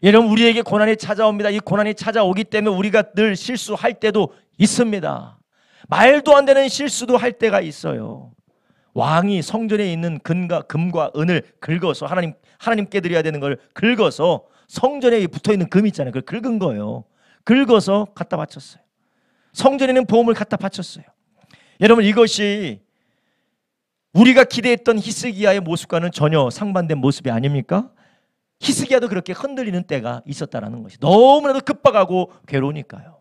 여러분, 우리에게 고난이 찾아옵니다. 이 고난이 찾아오기 때문에 우리가 늘 실수할 때도 있습니다. 말도 안 되는 실수도 할 때가 있어요. 왕이 성전에 있는 금과 은을 긁어서 하나님께 드려야 되는 걸 긁어서 성전에 붙어있는 금 있잖아요. 그걸 긁은 거예요. 긁어서 갖다 바쳤어요. 성전에 있는 보험을 갖다 바쳤어요. 여러분, 이것이 우리가 기대했던 히스기야의 모습과는 전혀 상반된 모습이 아닙니까? 히스기야도 그렇게 흔들리는 때가 있었다는 것이, 너무나도 급박하고 괴로우니까요.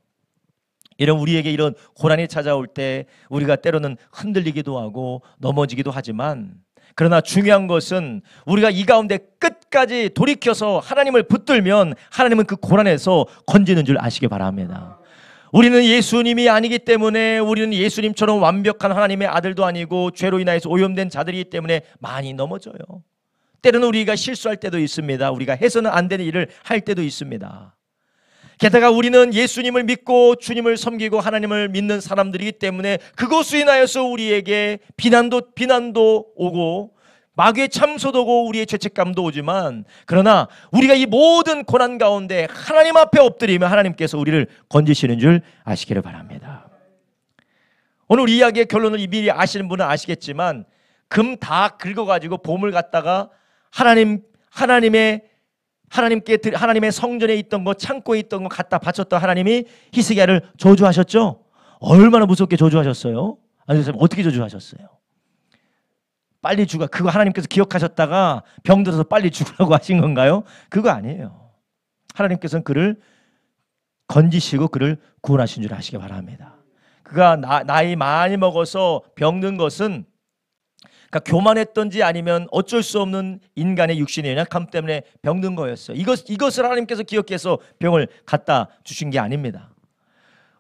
여러분, 우리에게 이런 고난이 찾아올 때 우리가 때로는 흔들리기도 하고 넘어지기도 하지만, 그러나 중요한 것은 우리가 이 가운데 끝까지 돌이켜서 하나님을 붙들면 하나님은 그 고난에서 건지는 줄 아시기 바랍니다. 우리는 예수님이 아니기 때문에, 우리는 예수님처럼 완벽한 하나님의 아들도 아니고 죄로 인하여서 오염된 자들이기 때문에 많이 넘어져요. 때로는 우리가 실수할 때도 있습니다. 우리가 해서는 안 되는 일을 할 때도 있습니다. 게다가 우리는 예수님을 믿고 주님을 섬기고 하나님을 믿는 사람들이기 때문에 그것으로 인하여서 우리에게 비난도 오고 마귀의 참소도 오고 우리의 죄책감도 오지만, 그러나 우리가 이 모든 고난 가운데 하나님 앞에 엎드리면 하나님께서 우리를 건지시는 줄 아시기를 바랍니다. 오늘 이야기의 결론을 미리 아시는 분은 아시겠지만, 금 다 긁어가지고 보물 갖다가 하나님의 성전에 있던 거, 창고에 있던 거 갖다 바쳤던 하나님이 히스기야를 저주하셨죠? 얼마나 무섭게 저주하셨어요? 아니, 어떻게 저주하셨어요? 빨리 죽어. 그거 하나님께서 기억하셨다가 병들어서 빨리 죽으라고 하신 건가요? 그거 아니에요. 하나님께서는 그를 건지시고 그를 구원하신 줄 아시기 바랍니다. 그가 나이 많이 먹어서 병든 것은, 그러니까 교만했던지 아니면 어쩔 수 없는 인간의 육신의 연약함 때문에 병든 거였어요. 이것을 하나님께서 기억해서 병을 갖다 주신 게 아닙니다.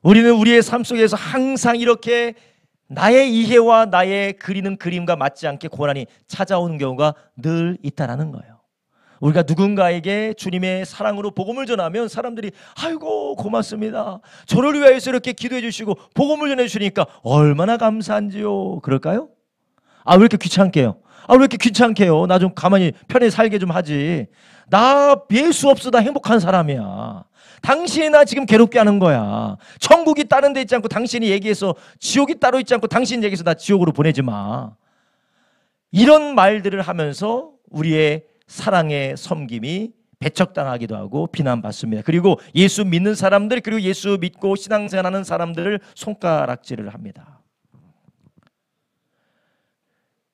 우리는 우리의 삶 속에서 항상 이렇게 나의 이해와 나의 그리는 그림과 맞지 않게 고난이 찾아오는 경우가 늘 있다라는 거예요. 우리가 누군가에게 주님의 사랑으로 복음을 전하면 사람들이 아이고 고맙습니다, 저를 위하여서 이렇게 기도해 주시고 복음을 전해 주시니까 얼마나 감사한지요. 그럴까요? 아, 왜 이렇게 귀찮게 해요? 아, 왜 이렇게 귀찮게 해요? 나 좀 가만히 편히 살게 좀 하지. 나 예수 없어 나 행복한 사람이야. 당신이 나 지금 괴롭게 하는 거야. 천국이 다른 데 있지 않고 당신이 얘기해서, 지옥이 따로 있지 않고 당신이 얘기해서 나 지옥으로 보내지 마. 이런 말들을 하면서 우리의 사랑의 섬김이 배척당하기도 하고 비난받습니다. 그리고 예수 믿는 사람들, 그리고 예수 믿고 신앙생활하는 사람들을 손가락질을 합니다.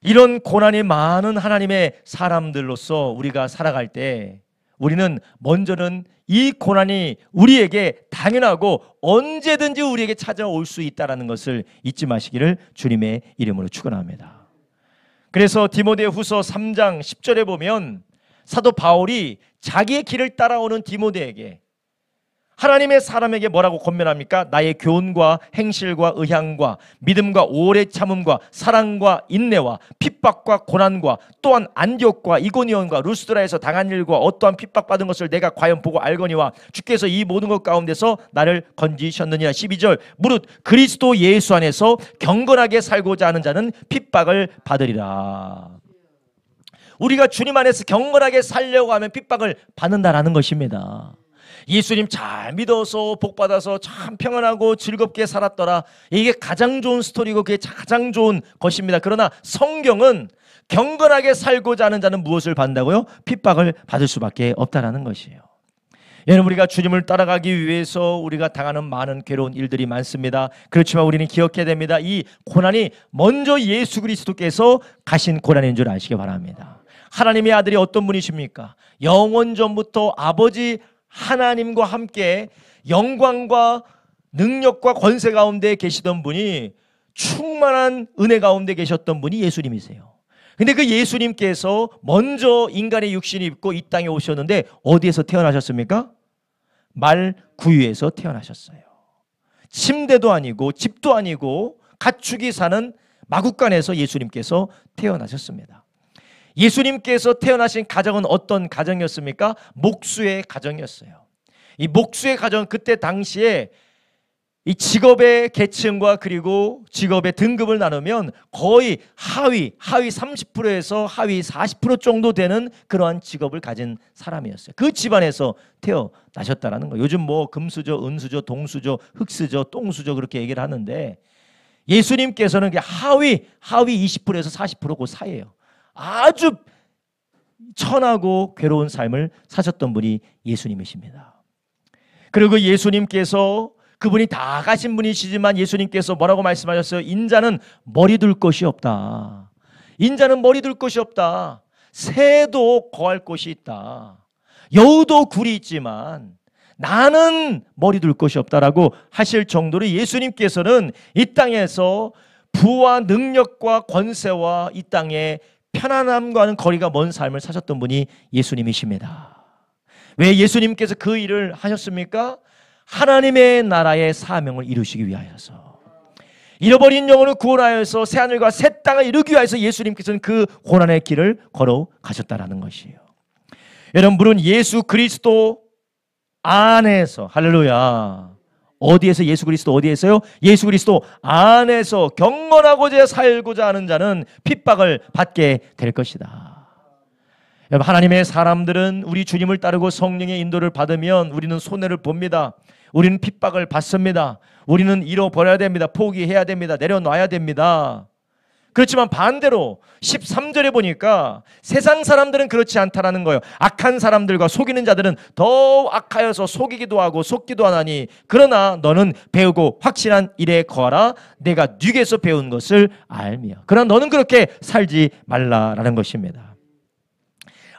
이런 고난이 많은 하나님의 사람들로서 우리가 살아갈 때 우리는 먼저는 이 고난이 우리에게 당연하고 언제든지 우리에게 찾아올 수 있다는 것을 잊지 마시기를 주님의 이름으로 축원합니다. 그래서 디모데후서 3장 10절에 보면 사도 바울이 자기의 길을 따라오는 디모데에게, 하나님의 사람에게 뭐라고 권면합니까? 나의 교훈과 행실과 의향과 믿음과 오래 참음과 사랑과 인내와 핍박과 고난과 또한 안디옥과 이고니온과 루스드라에서 당한 일과 어떠한 핍박받은 것을 내가 과연 보고 알거니와 주께서 이 모든 것 가운데서 나를 건지셨느니라. 12절 무릇 그리스도 예수 안에서 경건하게 살고자 하는 자는 핍박을 받으리라. 우리가 주님 안에서 경건하게 살려고 하면 핍박을 받는다라는 것입니다. 예수님 잘 믿어서 복받아서 참 평안하고 즐겁게 살았더라, 이게 가장 좋은 스토리고 그게 가장 좋은 것입니다. 그러나 성경은 경건하게 살고자 하는 자는 무엇을 받는다고요? 핍박을 받을 수밖에 없다는 것이에요. 여러분, 우리가 주님을 따라가기 위해서 우리가 당하는 많은 괴로운 일들이 많습니다. 그렇지만 우리는 기억해야 됩니다. 이 고난이 먼저 예수 그리스도께서 가신 고난인 줄 아시기 바랍니다. 하나님의 아들이 어떤 분이십니까? 영원 전부터 아버지 하나님과 함께 영광과 능력과 권세 가운데 계시던 분이, 충만한 은혜 가운데 계셨던 분이 예수님이세요. 근데 그 예수님께서 먼저 인간의 육신을 입고 이 땅에 오셨는데 어디에서 태어나셨습니까? 말 구유에서 태어나셨어요. 침대도 아니고 집도 아니고 가축이 사는 마구간에서 예수님께서 태어나셨습니다. 예수님께서 태어나신 가정은 어떤 가정이었습니까? 목수의 가정이었어요. 이 목수의 가정은 그때 당시에 이 직업의 계층과 그리고 직업의 등급을 나누면 거의 하위 30%에서 하위 40% 정도 되는 그러한 직업을 가진 사람이었어요. 그 집안에서 태어나셨다라는 거예요. 요즘 뭐 금수저, 은수저, 동수저, 흑수저, 똥수저 그렇게 얘기를 하는데, 예수님께서는 하위 20%에서 40% 그 사이예요. 아주 천하고 괴로운 삶을 사셨던 분이 예수님이십니다. 그리고 예수님께서 그분이 다 가신 분이시지만 예수님께서 뭐라고 말씀하셨어요? 인자는 머리 둘 곳이 없다. 인자는 머리 둘 곳이 없다. 새도 거할 곳이 있다. 여우도 굴이 있지만 나는 머리 둘 곳이 없다라고 하실 정도로 예수님께서는 이 땅에서 부와 능력과 권세와 이 땅의 편안함과는 거리가 먼 삶을 사셨던 분이 예수님이십니다. 왜 예수님께서 그 일을 하셨습니까? 하나님의 나라의 사명을 이루시기 위하여서, 잃어버린 영혼을 구원하여서 새하늘과 새 땅을 이루기 위하여서 예수님께서는 그 고난의 길을 걸어가셨다라는 것이에요. 여러분, 물론 예수 그리스도 안에서, 할렐루야, 어디에서? 예수 그리스도 어디에서요? 예수 그리스도 안에서 경건하고자 살고자 하는 자는 핍박을 받게 될 것이다. 여러분, 하나님의 사람들은 우리 주님을 따르고 성령의 인도를 받으면 우리는 손해를 봅니다. 우리는 핍박을 받습니다. 우리는 잃어버려야 됩니다. 포기해야 됩니다. 내려놔야 됩니다. 그렇지만 반대로 13절에 보니까 세상 사람들은 그렇지 않다라는 거예요. 악한 사람들과 속이는 자들은 더 악하여서 속이기도 하고 속기도 하나니, 그러나 너는 배우고 확실한 일에 거하라. 내가 네게서 배운 것을 알며. 그러나 너는 그렇게 살지 말라라는 것입니다.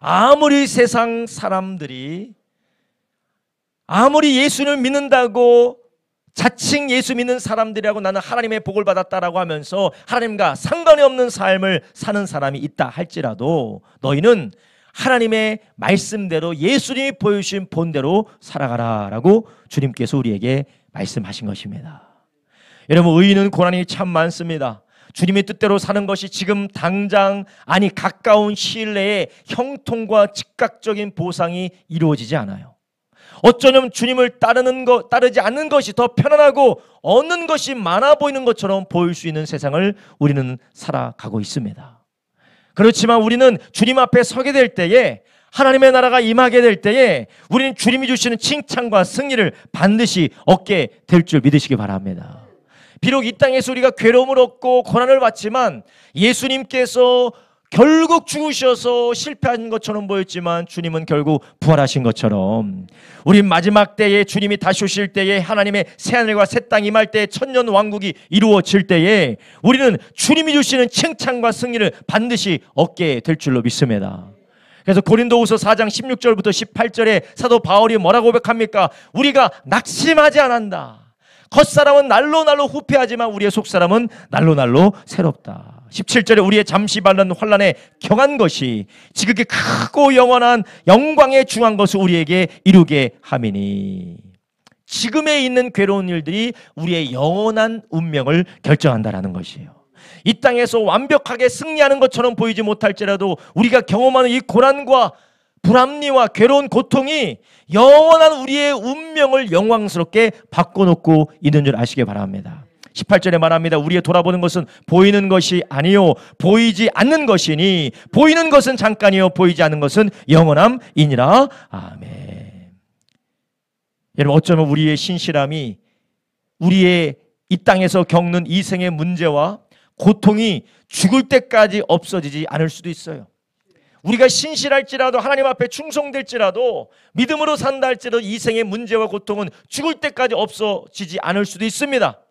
아무리 세상 사람들이 아무리 예수를 믿는다고 자칭 예수 믿는 사람들이라고 나는 하나님의 복을 받았다라고 하면서 하나님과 상관이 없는 삶을 사는 사람이 있다 할지라도 너희는 하나님의 말씀대로 예수님이 보여주신 본대로 살아가라라고 주님께서 우리에게 말씀하신 것입니다. 여러분, 의인은 고난이 참 많습니다. 주님의 뜻대로 사는 것이 지금 당장, 아니 가까운 시일 내에 형통과 즉각적인 보상이 이루어지지 않아요. 어쩌면 주님을 따르지 않는 것이 더 편안하고 얻는 것이 많아 보이는 것처럼 보일 수 있는 세상을 우리는 살아가고 있습니다. 그렇지만 우리는 주님 앞에 서게 될 때에, 하나님의 나라가 임하게 될 때에 우리는 주님이 주시는 칭찬과 승리를 반드시 얻게 될 줄 믿으시기 바랍니다. 비록 이 땅에서 우리가 괴로움을 얻고 고난을 받지만 예수님께서 결국 죽으셔서 실패한 것처럼 보였지만 주님은 결국 부활하신 것처럼, 우리 마지막 때에 주님이 다시 오실 때에 하나님의 새하늘과 새 땅이 임할 때에 천년 왕국이 이루어질 때에 우리는 주님이 주시는 칭찬과 승리를 반드시 얻게 될 줄로 믿습니다. 그래서 고린도후서 4장 16절부터 18절에 사도 바울이 뭐라고 고백합니까? 우리가 낙심하지 않는다. 겉사람은 날로 후패하지만 우리의 속사람은 날로 새롭다. 17절에 우리의 잠시 받는 환난에 경한 것이 지극히 크고 영원한 영광에 중한 것을 우리에게 이루게 함이니, 지금에 있는 괴로운 일들이 우리의 영원한 운명을 결정한다라는 것이에요. 이 땅에서 완벽하게 승리하는 것처럼 보이지 못할지라도 우리가 경험하는 이 고난과 불합리와 괴로운 고통이 영원한 우리의 운명을 영광스럽게 바꿔놓고 있는 줄 아시기 바랍니다. 18절에 말합니다. 우리의 돌아보는 것은 보이는 것이 아니요 보이지 않는 것이니, 보이는 것은 잠깐이요 보이지 않는 것은 영원함이니라. 아멘. 여러분, 어쩌면 우리의 신실함이 우리의 이 땅에서 겪는 이 생의 문제와 고통이 죽을 때까지 없어지지 않을 수도 있어요. 우리가 신실할지라도, 하나님 앞에 충성될지라도, 믿음으로 산다 할지라도 이 생의 문제와 고통은 죽을 때까지 없어지지 않을 수도 있습니다.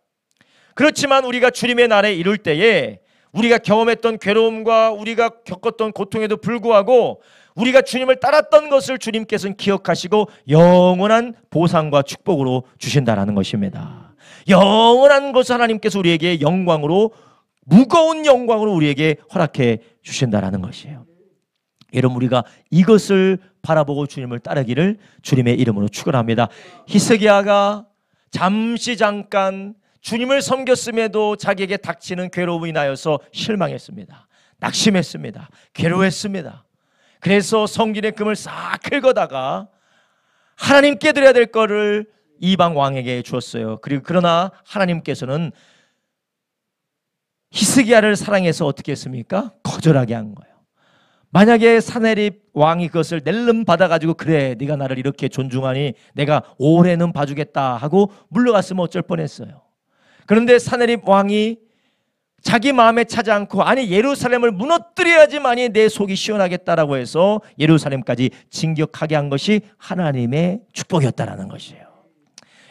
그렇지만 우리가 주님의 날에 이룰 때에 우리가 경험했던 괴로움과 우리가 겪었던 고통에도 불구하고 우리가 주님을 따랐던 것을 주님께서는 기억하시고 영원한 보상과 축복으로 주신다라는 것입니다. 영원한 것을 하나님께서 우리에게 영광으로, 무거운 영광으로 우리에게 허락해 주신다라는 것이에요. 여러분, 우리가 이것을 바라보고 주님을 따르기를 주님의 이름으로 축원합니다. 히스기야가 잠깐 주님을 섬겼음에도 자기에게 닥치는 괴로움이 인하여서 실망했습니다. 낙심했습니다. 괴로웠습니다. 그래서 성전의 금을 싹 긁어다가 하나님께 드려야 될 거를 이방 왕에게 주었어요. 그러나 하나님께서는 히스기야를 사랑해서 어떻게 했습니까? 거절하게 한 거예요. 만약에 사네립 왕이 그것을 낼름 받아가지고, 그래 네가 나를 이렇게 존중하니 내가 올해는 봐주겠다 하고 물러갔으면 어쩔 뻔했어요. 그런데 사네립 왕이 자기 마음에 차지 않고 아니 예루살렘을 무너뜨려야지만이 내 속이 시원하겠다라고 해서 예루살렘까지 진격하게 한 것이 하나님의 축복이었다라는 것이에요.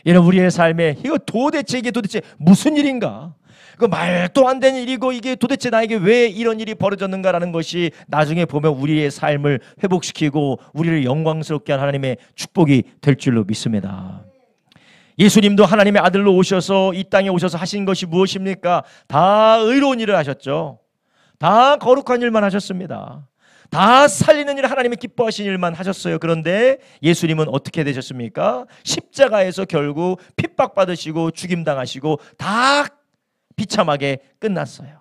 여러분, 우리의 삶에 이게 도대체 무슨 일인가? 그 말도 안 되는 일이고 이게 도대체 나에게 왜 이런 일이 벌어졌는가라는 것이 나중에 보면 우리의 삶을 회복시키고 우리를 영광스럽게 한 하나님의 축복이 될 줄로 믿습니다. 예수님도 하나님의 아들로 오셔서 이 땅에 오셔서 하신 것이 무엇입니까? 다 의로운 일을 하셨죠. 다 거룩한 일만 하셨습니다. 다 살리는 일, 하나님의 기뻐하신 일만 하셨어요. 그런데 예수님은 어떻게 되셨습니까? 십자가에서 결국 핍박받으시고 죽임당하시고 다 비참하게 끝났어요.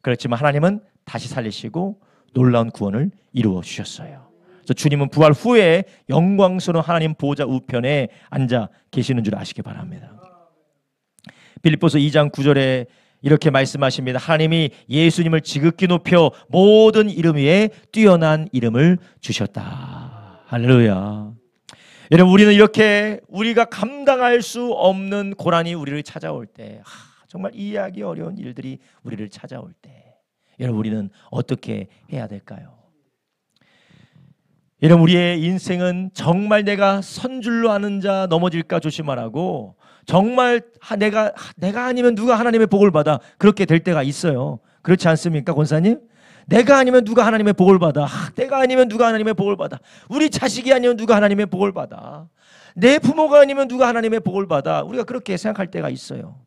그렇지만 하나님은 다시 살리시고 놀라운 구원을 이루어 주셨어요. 그래서 주님은 부활 후에 영광스러운 하나님 보좌 우편에 앉아 계시는 줄 아시기 바랍니다. 빌립보서 2장 9절에 이렇게 말씀하십니다. 하나님이 예수님을 지극히 높여 모든 이름 위에 뛰어난 이름을 주셨다. 할렐루야. 여러분, 우리는 이렇게 우리가 감당할 수 없는 고난이 우리를 찾아올 때, 정말 이해하기 어려운 일들이 우리를 찾아올 때, 여러분, 우리는 어떻게 해야 될까요? 여러분, 우리의 인생은 정말 내가 선줄로 아는 자 넘어질까 조심하라고, 정말 내가 아니면 누가 하나님의 복을 받아, 그렇게 될 때가 있어요. 그렇지 않습니까, 권사님? 내가 아니면 누가 하나님의 복을 받아, 내가 아니면 누가 하나님의 복을 받아, 우리 자식이 아니면 누가 하나님의 복을 받아, 내 부모가 아니면 누가 하나님의 복을 받아, 우리가 그렇게 생각할 때가 있어요.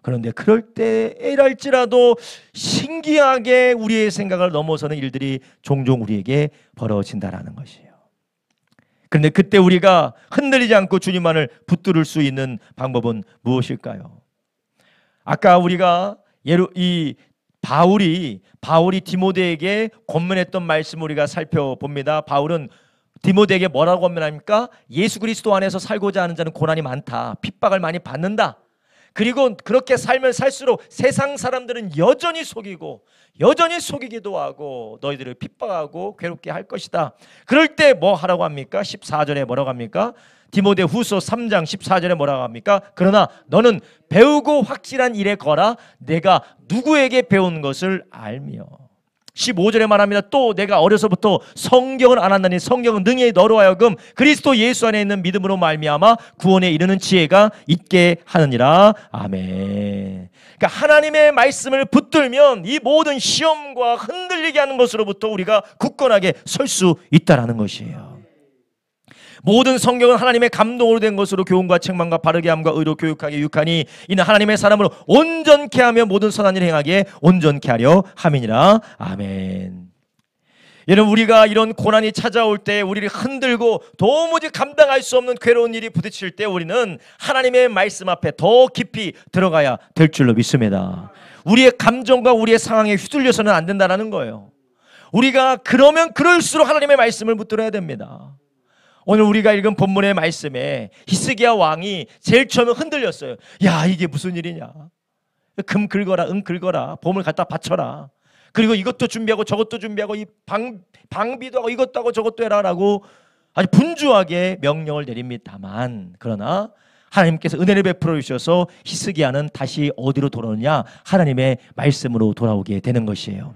그런데 그럴 때랄지라도 신기하게 우리의 생각을 넘어서는 일들이 종종 우리에게 벌어진다라는 것이에요. 그런데 그때 우리가 흔들리지 않고 주님만을 붙들을 수 있는 방법은 무엇일까요? 아까 우리가 바울이 디모데에게 권면했던 말씀 우리가 살펴봅니다. 바울은 디모데에게 뭐라고 권면합니까? 예수 그리스도 안에서 살고자 하는 자는 고난이 많다, 핍박을 많이 받는다. 그리고 그렇게 살면 살수록 세상 사람들은 여전히 속이기도 하고 너희들을 핍박하고 괴롭게 할 것이다. 그럴 때 뭐 하라고 합니까? 14절에 뭐라고 합니까? 디모데 후서 3장 14절에 뭐라고 합니까? 그러나 너는 배우고 확실한 일에 거라, 내가 누구에게 배운 것을 알며. 15절에 말합니다. 또 내가 어려서부터 성경을 안 한다니 성경은 능히 너로 하여금 그리스도 예수 안에 있는 믿음으로 말미암아 구원에 이르는 지혜가 있게 하느니라. 아멘. 그러니까 하나님의 말씀을 붙들면 이 모든 시험과 흔들리게 하는 것으로부터 우리가 굳건하게 설 수 있다라는 것이에요. 모든 성경은 하나님의 감동으로 된 것으로 교훈과 책망과 바르게 함과 의로 교육하게 유익하니 이는 하나님의 사람으로 온전케 하며 모든 선한 일을 행하기에 온전케 하려 함이니라. 아멘. 여러분, 우리가 이런 고난이 찾아올 때 우리를 흔들고 도무지 감당할 수 없는 괴로운 일이 부딪힐 때 우리는 하나님의 말씀 앞에 더 깊이 들어가야 될 줄로 믿습니다. 우리의 감정과 우리의 상황에 휘둘려서는 안 된다는 거예요. 우리가 그러면 그럴수록 하나님의 말씀을 붙들어야 됩니다. 오늘 우리가 읽은 본문의 말씀에 히스기야 왕이 제일 처음에 흔들렸어요. 야, 이게 무슨 일이냐? 금 긁어라, 은 긁어라, 봄을 갖다 바쳐라. 그리고 이것도 준비하고 저것도 준비하고 이 방비도 하고 이것도 하고 저것도 해라라고 아주 분주하게 명령을 내립니다만, 그러나 하나님께서 은혜를 베풀어 주셔서 히스기야는 다시 어디로 돌아오느냐? 하나님의 말씀으로 돌아오게 되는 것이에요.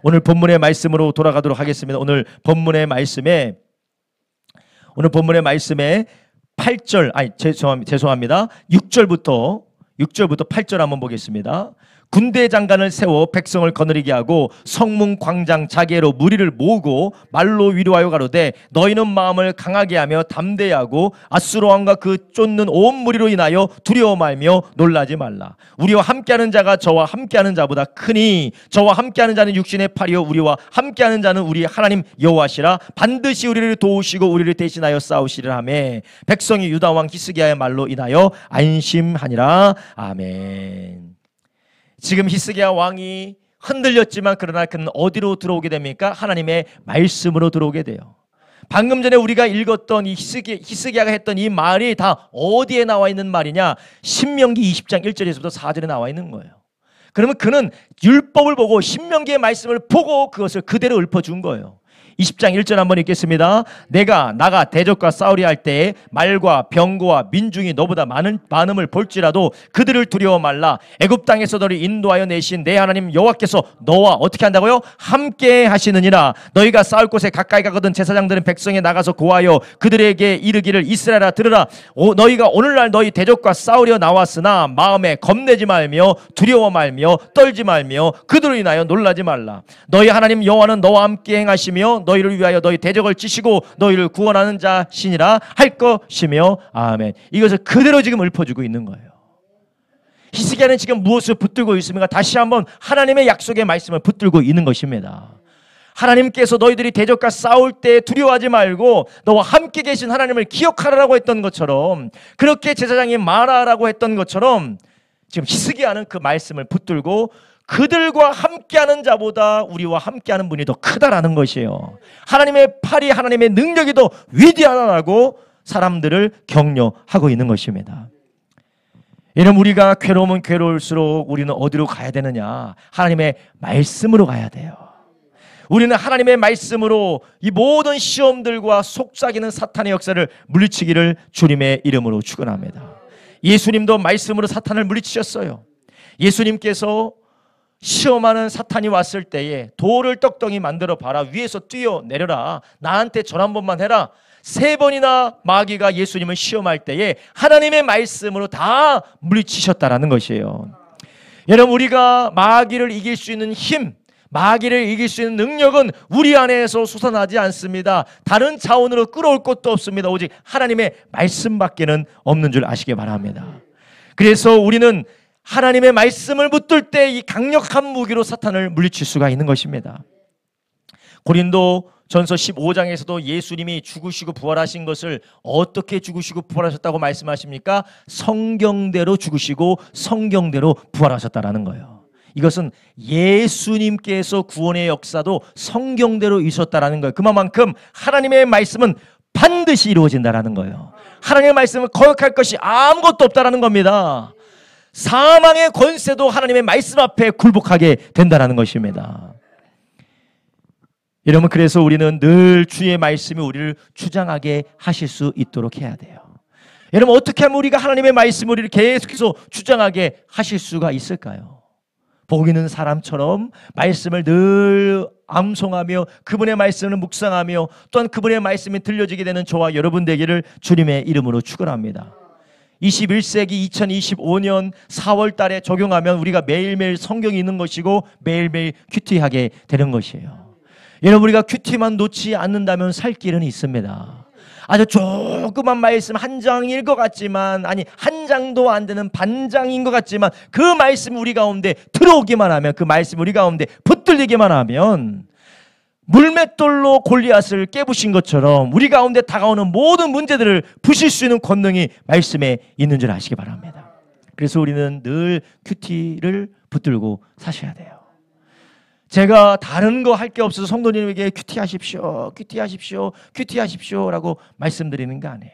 오늘 본문의 말씀으로 돌아가도록 하겠습니다. 오늘 본문의 말씀에 8절, 죄송합니다. 6절부터 8절 한번 보겠습니다. 군대 장관을 세워 백성을 거느리게 하고 성문 광장 자계로 무리를 모으고 말로 위로하여 가로되 너희는 마음을 강하게 하며 담대히 하고 아수르 왕과 그 쫓는 온 무리로 인하여 두려워 말며 놀라지 말라. 우리와 함께하는 자가 저와 함께하는 자보다 크니 저와 함께하는 자는 육신의 팔이요 우리와 함께하는 자는 우리 하나님 여호와시라. 반드시 우리를 도우시고 우리를 대신하여 싸우시리라 하매 백성이 유다 왕 히스기야의 말로 인하여 안심하니라. 아멘. 지금 히스기야 왕이 흔들렸지만 그러나 그는 어디로 들어오게 됩니까? 하나님의 말씀으로 들어오게 돼요. 방금 전에 우리가 읽었던 이 히스기야가 했던 이 말이 다 어디에 나와 있는 말이냐? 신명기 20장 1절에서부터 4절에 나와 있는 거예요. 그러면 그는 율법을 보고 신명기의 말씀을 보고 그것을 그대로 읊어준 거예요. 20장 1절 한번 읽겠습니다. 내가 나가 대적과 싸우려 할 때에 말과 병거와 민중이 너보다 많음을 볼지라도 그들을 두려워 말라. 애굽 땅에서 너를 인도하여 내신 내 하나님 여호와께서 너와 어떻게 한다고요? 함께 하시느니라. 너희가 싸울 곳에 가까이 가거든 제사장들은 백성에 나가서 고하여 그들에게 이르기를 이스라엘아 들으라. 너희가 오늘날 너희 대적과 싸우려 나왔으나 마음에 겁내지 말며 두려워 말며 떨지 말며 그들로 인하여 놀라지 말라. 너희 하나님 여호와는 너와 함께 행하시며 너희를 위하여 너희 대적을 찌시고 너희를 구원하는 자시니라 할 것이며 아멘. 이것을 그대로 지금 읊어주고 있는 거예요. 히스기야는 지금 무엇을 붙들고 있습니까? 다시 한번 하나님의 약속의 말씀을 붙들고 있는 것입니다. 하나님께서 너희들이 대적과 싸울 때 두려워하지 말고 너와 함께 계신 하나님을 기억하라고 했던 것처럼, 그렇게 제사장이 말하라고 했던 것처럼 지금 히스기야는 그 말씀을 붙들고 그들과 함께하는 자보다 우리와 함께하는 분이 더 크다라는 것이에요. 하나님의 팔이, 하나님의 능력이 더 위대하다라고 사람들을 격려하고 있는 것입니다. 이런 우리가 괴로우면 괴로울수록 우리는 어디로 가야 되느냐? 하나님의 말씀으로 가야 돼요. 우리는 하나님의 말씀으로 이 모든 시험들과 속삭이는 사탄의 역사를 물리치기를 주님의 이름으로 축원합니다. 예수님도 말씀으로 사탄을 물리치셨어요. 예수님께서 시험하는 사탄이 왔을 때에 돌을 떡덩이 만들어 봐라, 위에서 뛰어내려라, 나한테 절 한 번만 해라. 3번이나 마귀가 예수님을 시험할 때에 하나님의 말씀으로 다 물리치셨다라는 것이에요. 여러분, 우리가 마귀를 이길 수 있는 힘, 마귀를 이길 수 있는 능력은 우리 안에서 솟아나지 않습니다. 다른 자원으로 끌어올 것도 없습니다. 오직 하나님의 말씀밖에는 없는 줄 아시기 바랍니다. 그래서 우리는 하나님의 말씀을 붙들 때 이 강력한 무기로 사탄을 물리칠 수가 있는 것입니다. 고린도 전서 15장에서도 예수님이 죽으시고 부활하신 것을 어떻게 죽으시고 부활하셨다고 말씀하십니까? 성경대로 죽으시고 성경대로 부활하셨다라는 거예요. 이것은 예수님께서 구원의 역사도 성경대로 있었다라는 거예요. 그만큼 하나님의 말씀은 반드시 이루어진다라는 거예요. 하나님의 말씀은 거역할 것이 아무것도 없다라는 겁니다. 사망의 권세도 하나님의 말씀 앞에 굴복하게 된다는 것입니다. 여러분, 그래서 우리는 늘 주의 말씀이 우리를 주장하게 하실 수 있도록 해야 돼요. 여러분, 어떻게 하면 우리가 하나님의 말씀을 우리를 계속해서 주장하게 하실 수가 있을까요? 복 있는 사람처럼 말씀을 늘 암송하며 그분의 말씀을 묵상하며 또한 그분의 말씀이 들려지게 되는 저와 여러분 되기를 주님의 이름으로 축원합니다. 21세기 2025년 4월 달에 적용하면 우리가 매일매일 성경이 있는 것이고 매일매일 큐티하게 되는 것이에요. 여러분, 우리가 큐티만 놓지 않는다면 살 길은 있습니다. 아주 조그만 말씀 한 장일 것 같지만, 아니 한 장도 안 되는 반장인 것 같지만 그 말씀이 우리 가운데 들어오기만 하면, 그 말씀이 우리 가운데 붙들리기만 하면 물맷돌로 골리앗을 깨부신 것처럼 우리 가운데 다가오는 모든 문제들을 부실 수 있는 권능이 말씀에 있는 줄 아시기 바랍니다. 그래서 우리는 늘 큐티를 붙들고 사셔야 돼요. 제가 다른 거 할 게 없어서 성도님에게 큐티하십시오, 큐티하십시오, 큐티하십시오 라고 말씀드리는 거 아니에요.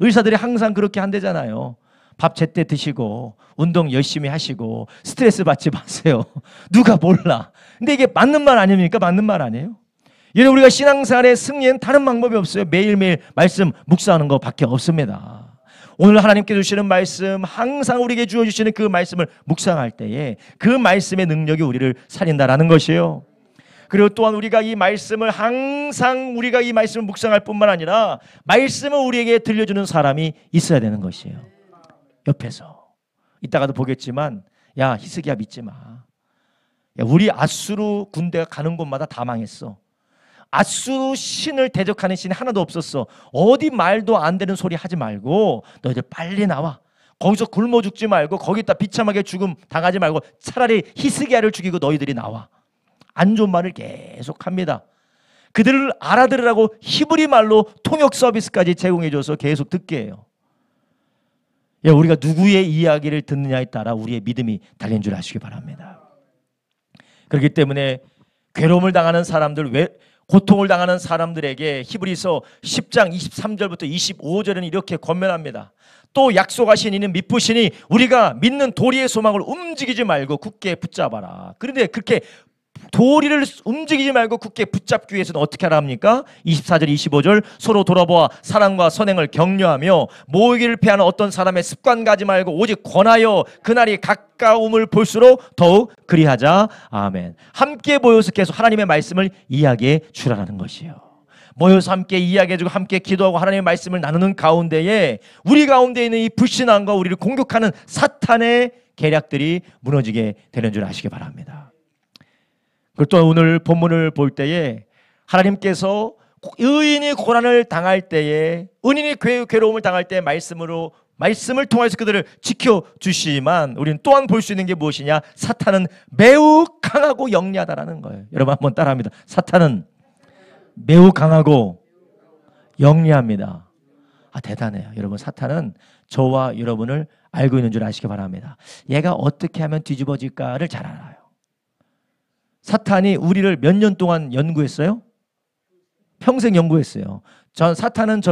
의사들이 항상 그렇게 한대잖아요. 밥 제때 드시고 운동 열심히 하시고 스트레스 받지 마세요. 누가 몰라. 근데 이게 맞는 말 아닙니까? 맞는 말 아니에요? 여러분, 우리가 신앙생활의 승리는 다른 방법이 없어요. 매일매일 말씀 묵상하는 것밖에 없습니다. 오늘 하나님께 주시는 말씀, 항상 우리에게 주어주시는 그 말씀을 묵상할 때에 그 말씀의 능력이 우리를 살린다라는 것이에요. 그리고 또한 우리가 이 말씀을 항상 우리가 이 말씀을 묵상할 뿐만 아니라 말씀을 우리에게 들려주는 사람이 있어야 되는 것이에요. 옆에서. 이따가도 보겠지만, 야 히스기야 믿지 마. 야, 우리 아수르 군대가 가는 곳마다 다 망했어. 아수르 신을 대적하는 신이 하나도 없었어. 어디 말도 안 되는 소리 하지 말고 너희들 빨리 나와. 거기서 굶어 죽지 말고 거기다 비참하게 죽음 당하지 말고 차라리 히스기야를 죽이고 너희들이 나와. 안 좋은 말을 계속합니다. 그들을 알아들으라고 히브리 말로 통역 서비스까지 제공해줘서 계속 듣게 해요. 우리가 누구의 이야기를 듣느냐에 따라 우리의 믿음이 달린 줄 아시기 바랍니다. 그렇기 때문에 괴로움을 당하는 사람들, 고통을 당하는 사람들에게 히브리서 10장 23절부터 25절은 이렇게 권면합니다. 또 약속하신 이는 미쁘시니 우리가 믿는 도리의 소망을 움직이지 말고 굳게 붙잡아라. 그런데 그렇게 도리를 움직이지 말고 굳게 붙잡기 위해서는 어떻게 하라 합니까? 24절 25절 서로 돌아보아 사랑과 선행을 격려하며 모이기를 피하는 어떤 사람의 습관 가지 말고 오직 권하여 그날이 가까움을 볼수록 더욱 그리하자. 아멘. 함께 모여서 계속 하나님의 말씀을 이야기해 주라는 것이에요. 모여서 함께 이야기해주고 함께 기도하고 하나님의 말씀을 나누는 가운데에 우리 가운데 있는 이 불신앙과 우리를 공격하는 사탄의 계략들이 무너지게 되는 줄 아시기 바랍니다. 그리고 또 오늘 본문을 볼 때에 하나님께서 의인이 고난을 당할 때에, 은인이 괴로움을 당할 때 말씀을 통해서 그들을 지켜주시지만 우리는 또한 볼 수 있는 게 무엇이냐? 사탄은 매우 강하고 영리하다라는 거예요. 여러분 한번 따라합니다. 사탄은 매우 강하고 영리합니다. 대단해요. 여러분, 사탄은 저와 여러분을 알고 있는 줄 아시기 바랍니다. 얘가 어떻게 하면 뒤집어질까를 잘 알아요. 사탄이 우리를 몇 년 동안 연구했어요? 평생 연구했어요. 사탄은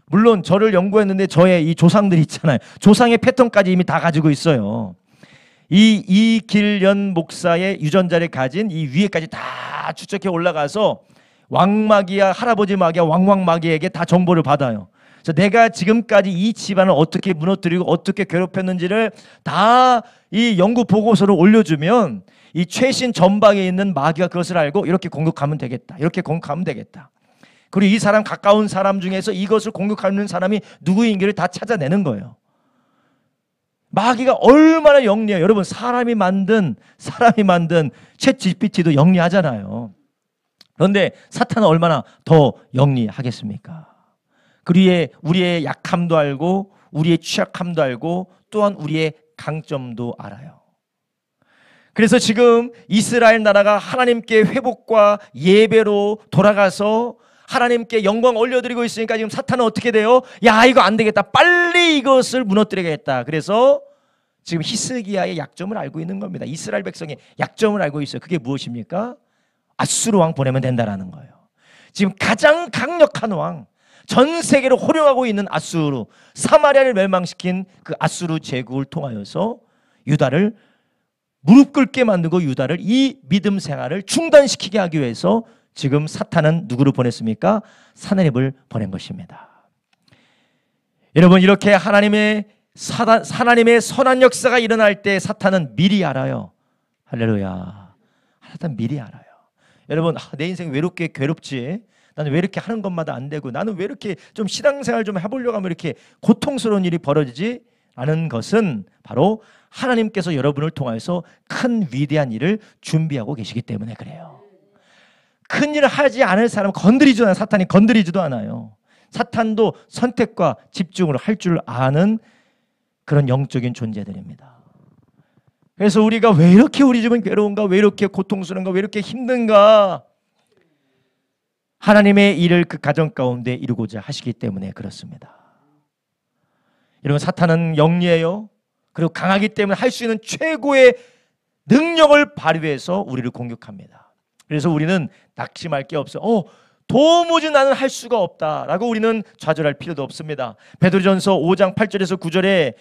물론 저를 연구했는데 저의 이 조상들이 있잖아요. 조상의 패턴까지 이미 다 가지고 있어요. 이길련 목사의 유전자를 가진 이 위에까지 다 추적해 올라가서 왕마귀야, 할아버지 마귀야, 왕왕마귀에게 다 정보를 받아요. 그래서 내가 지금까지 이 집안을 어떻게 무너뜨리고 어떻게 괴롭혔는지를 다 이 연구 보고서를 올려주면 이 최신 전방에 있는 마귀가 그것을 알고 이렇게 공격하면 되겠다. 이렇게 공격하면 되겠다. 그리고 이 사람 가까운 사람 중에서 이것을 공격하는 사람이 누구인지를 다 찾아내는 거예요. 마귀가 얼마나 영리해요. 여러분, 사람이 만든 챗 GPT도 영리하잖아요. 그런데 사탄은 얼마나 더 영리하겠습니까? 그리고 우리의 약함도 알고 우리의 취약함도 알고 또한 우리의 강점도 알아요. 그래서 지금 이스라엘 나라가 하나님께 회복과 예배로 돌아가서 하나님께 영광 올려드리고 있으니까 지금 사탄은 어떻게 돼요? 야, 이거 안 되겠다. 빨리 이것을 무너뜨리겠다. 그래서 지금 히스기야의 약점을 알고 있는 겁니다. 이스라엘 백성의 약점을 알고 있어요. 그게 무엇입니까? 아수르 왕 보내면 된다라는 거예요. 지금 가장 강력한 왕, 전 세계를 호령하고 있는 아수르, 사마리아를 멸망시킨 그 아수르 제국을 통하여서 유다를 무릎 꿇게 만들고 유다를 이 믿음 생활을 중단시키게 하기 위해서 지금 사탄은 누구를 보냈습니까? 사내립을 보낸 것입니다. 여러분, 이렇게 하나님의 선한 역사가 일어날 때 사탄은 미리 알아요. 할렐루야. 사탄은 미리 알아요. 여러분, 내 인생 왜 이렇게 괴롭지? 나는 왜 이렇게 하는 것마다 안 되고, 나는 왜 이렇게 좀 신앙생활 좀 해보려고 하면 이렇게 고통스러운 일이 벌어지지? 라는 것은 바로 하나님께서 여러분을 통해서 큰 위대한 일을 준비하고 계시기 때문에 그래요. 큰 일을 하지 않을 사람은 건드리지도 않아요. 사탄이 건드리지도 않아요. 사탄도 선택과 집중을 할 줄 아는 그런 영적인 존재들입니다. 그래서 우리가 왜 이렇게 우리 집은 괴로운가? 왜 이렇게 고통스러운가? 왜 이렇게 힘든가? 하나님의 일을 그 가정 가운데 이루고자 하시기 때문에 그렇습니다. 여러분, 사탄은 영리해요. 그리고 강하기 때문에 할 수 있는 최고의 능력을 발휘해서 우리를 공격합니다. 그래서 우리는 낙심할 게 없어요. 도무지 나는 할 수가 없다라고 우리는 좌절할 필요도 없습니다. 베드로전서 5장 8절에서 9절에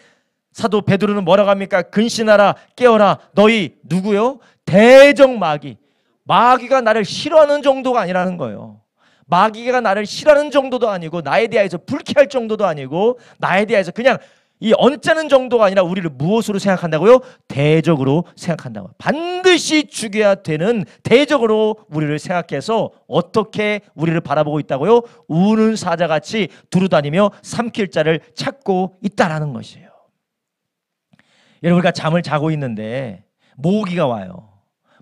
사도 베드로는 뭐라고 합니까? 근신하라, 깨어라. 너희 누구요? 대적 마귀. 마귀가 나를 싫어하는 정도가 아니라는 거예요. 마귀가 나를 싫어하는 정도도 아니고, 나에 대해서 불쾌할 정도도 아니고, 나에 대해서 그냥 이 언짢은 정도가 아니라 우리를 무엇으로 생각한다고요? 대적으로 생각한다고요. 반드시 죽여야 되는 대적으로 우리를 생각해서 어떻게 우리를 바라보고 있다고요? 우는 사자같이 두루다니며 삼킬 자를 찾고 있다라는 것이에요. 여러분, 우리가 잠을 자고 있는데 모기가 와요.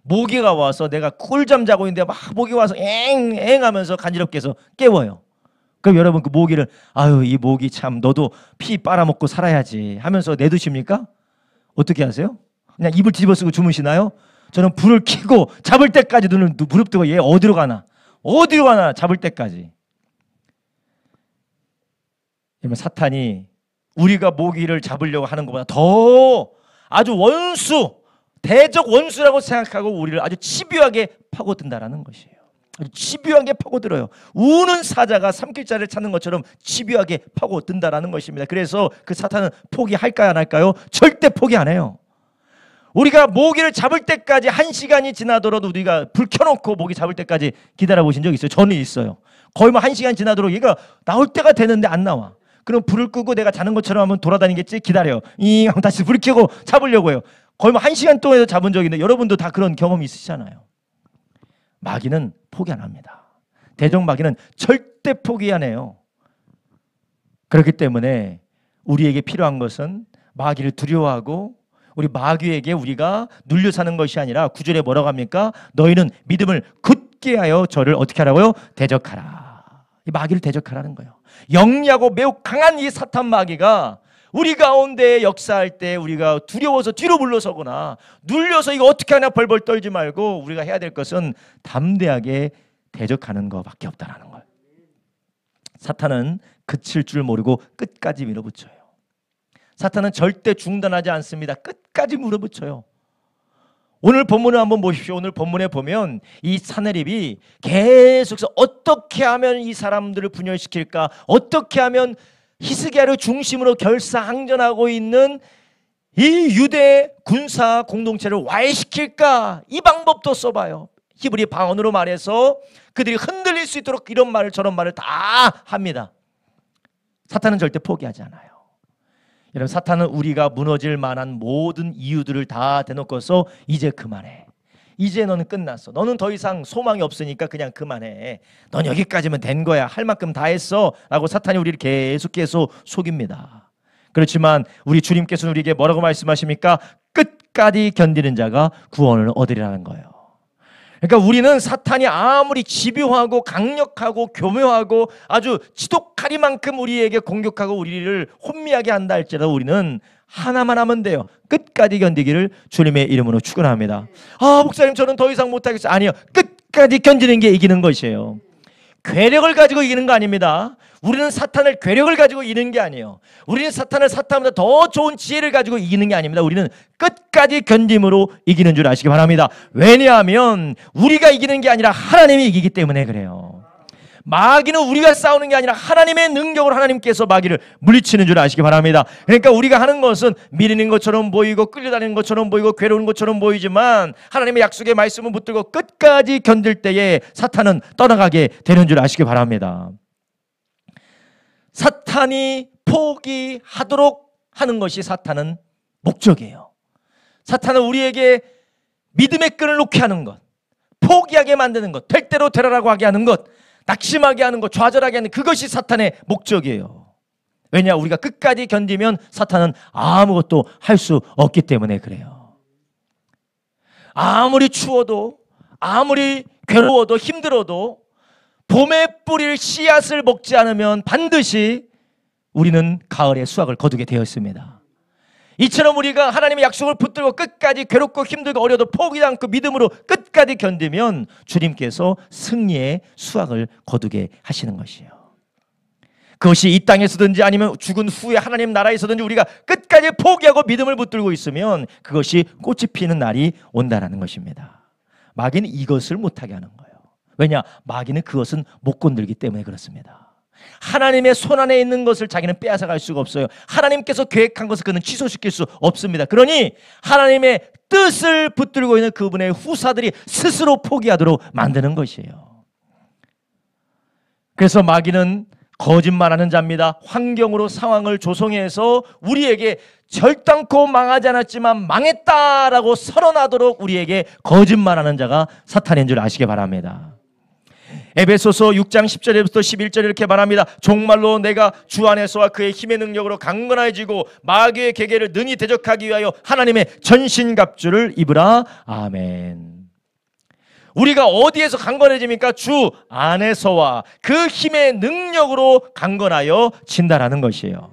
모기가 와서 내가 꿀잠 자고 있는데 막 모기 와서 엥엥 하면서 간지럽게 해서 깨워요. 그럼 여러분, 그 모기를 아유, 이 모기 참 너도 피 빨아먹고 살아야지 하면서 내두십니까? 어떻게 하세요? 그냥 이불 뒤집어 쓰고 주무시나요? 저는 불을 켜고 잡을 때까지 눈을 무릎 뜨고 얘 어디로 가나 잡을 때까지. 그러면 사탄이 우리가 모기를 잡으려고 하는 것보다 더 아주 대적 원수라고 생각하고 우리를 아주 집요하게 파고든다라는 것이에요. 아주 집요하게 파고들어요. 우는 사자가 삼킬 자를 찾는 것처럼 집요하게 파고든다라는 것입니다. 그래서 그 사탄은 포기할까요, 안 할까요? 절대 포기 안 해요. 우리가 모기를 잡을 때까지 1시간이 지나더라도 우리가 불 켜놓고 모기 잡을 때까지 기다려보신 적 있어요? 저는 있어요. 거의 뭐 1시간 지나도록 얘가 나올 때가 되는데 안 나와. 그럼 불을 끄고 내가 자는 것처럼 하면 돌아다니겠지? 기다려. 하면 다시 불을 켜고 잡으려고 해요. 거의 뭐 1시간 동안 잡은 적이 있는데 여러분도 다 그런 경험이 있으시잖아요. 마귀는 포기 안 합니다. 대적 마귀는 절대 포기 안 해요. 그렇기 때문에 우리에게 필요한 것은 마귀를 두려워하고 우리 마귀에게 우리가 눌려 사는 것이 아니라 9절에 뭐라고 합니까? 너희는 믿음을 굳게 하여 저를 어떻게 하라고요? 대적하라. 이 마귀를 대적하라는 거예요. 영리하고 매우 강한 이 사탄 마귀가 우리 가운데 역사할 때 우리가 두려워서 뒤로 물러서거나 눌려서 이거 어떻게 하냐 벌벌 떨지 말고 우리가 해야 될 것은 담대하게 대적하는 것밖에 없다라는 거예요. 사탄은 그칠 줄 모르고 끝까지 밀어붙여요. 사탄은 절대 중단하지 않습니다. 끝까지 물어붙여요. 오늘 본문을 한번 보십시오. 오늘 본문에 보면 이 사내립이 계속해서 어떻게 하면 이 사람들을 분열시킬까, 어떻게 하면 히스기야를 중심으로 결사항전하고 있는 이 유대 군사 공동체를 와해시킬까, 이 방법도 써봐요. 히브리 방언으로 말해서 그들이 흔들릴 수 있도록 이런 말을 저런 말을 다 합니다. 사탄은 절대 포기하지 않아요. 여러분, 사탄은 우리가 무너질 만한 모든 이유들을 다 대놓고서 이제 그만해. 이제 너는 끝났어. 너는 더 이상 소망이 없으니까 그냥 그만해. 넌 여기까지면 된 거야. 할 만큼 다 했어. 라고 사탄이 우리를 계속해서 속입니다. 그렇지만 우리 주님께서는 우리에게 뭐라고 말씀하십니까? 끝까지 견디는 자가 구원을 얻으리라는 거예요. 그러니까 우리는 사탄이 아무리 집요하고 강력하고 교묘하고 아주 지독하리만큼 우리에게 공격하고 우리를 혼미하게 한다 할지라도 우리는 하나만 하면 돼요. 끝까지 견디기를 주님의 이름으로 축원합니다. 목사님 저는 더 이상 못하겠어요. 아니요. 끝까지 견디는 게 이기는 것이에요. 괴력을 가지고 이기는 거 아닙니다. 우리는 사탄을 괴력을 가지고 이기는 게 아니에요. 우리는 사탄을 사탄보다 더 좋은 지혜를 가지고 이기는 게 아닙니다. 우리는 끝까지 견딤으로 이기는 줄 아시기 바랍니다. 왜냐하면 우리가 이기는 게 아니라 하나님이 이기기 때문에 그래요. 마귀는 우리가 싸우는 게 아니라 하나님의 능력으로 하나님께서 마귀를 물리치는 줄 아시기 바랍니다. 그러니까 우리가 하는 것은 밀리는 것처럼 보이고 끌려다니는 것처럼 보이고 괴로운 것처럼 보이지만 하나님의 약속의 말씀을 붙들고 끝까지 견딜 때에 사탄은 떠나가게 되는 줄 아시기 바랍니다. 사탄이 포기하도록 하는 것이 사탄은 목적이에요. 사탄은 우리에게 믿음의 끈을 놓게 하는 것, 포기하게 만드는 것, 될 대로 되라라고 하게 하는 것, 낙심하게 하는 것, 좌절하게 하는 그것이 사탄의 목적이에요. 왜냐? 우리가 끝까지 견디면 사탄은 아무것도 할 수 없기 때문에 그래요. 아무리 추워도 아무리 괴로워도 힘들어도 봄의 뿌리를 씨앗을 먹지 않으면 반드시 우리는 가을에 수확을 거두게 되어 있습니다. 이처럼 우리가 하나님의 약속을 붙들고 끝까지 괴롭고 힘들고 어려도 포기하지 않고 믿음으로 끝까지 견디면 주님께서 승리의 수확을 거두게 하시는 것이에요. 그것이 이 땅에서든지 아니면 죽은 후에 하나님 나라에서든지 우리가 끝까지 포기하고 믿음을 붙들고 있으면 그것이 꽃이 피는 날이 온다는 것입니다. 마귀는 이것을 못하게 하는 거예요. 왜냐? 마귀는 그것은 못 건들기 때문에 그렇습니다. 하나님의 손안에 있는 것을 자기는 빼앗아갈 수가 없어요. 하나님께서 계획한 것을 그는 취소시킬 수 없습니다. 그러니 하나님의 뜻을 붙들고 있는 그분의 후사들이 스스로 포기하도록 만드는 것이에요. 그래서 마귀는 거짓말하는 자입니다. 환경으로 상황을 조성해서 우리에게 절단코 망하지 않았지만 망했다라고 선언하도록 우리에게 거짓말하는 자가 사탄인 줄 아시기 바랍니다. 에베소서 6장 10절부터 11절 이렇게 말합니다. 정말로 내가 주 안에서와 그의 힘의 능력으로 강건해지고 마귀의 계계를 능히 대적하기 위하여 하나님의 전신갑주를 입으라. 아멘. 우리가 어디에서 강건해집니까? 주 안에서와 그 힘의 능력으로 강건하여 진다라는 것이에요.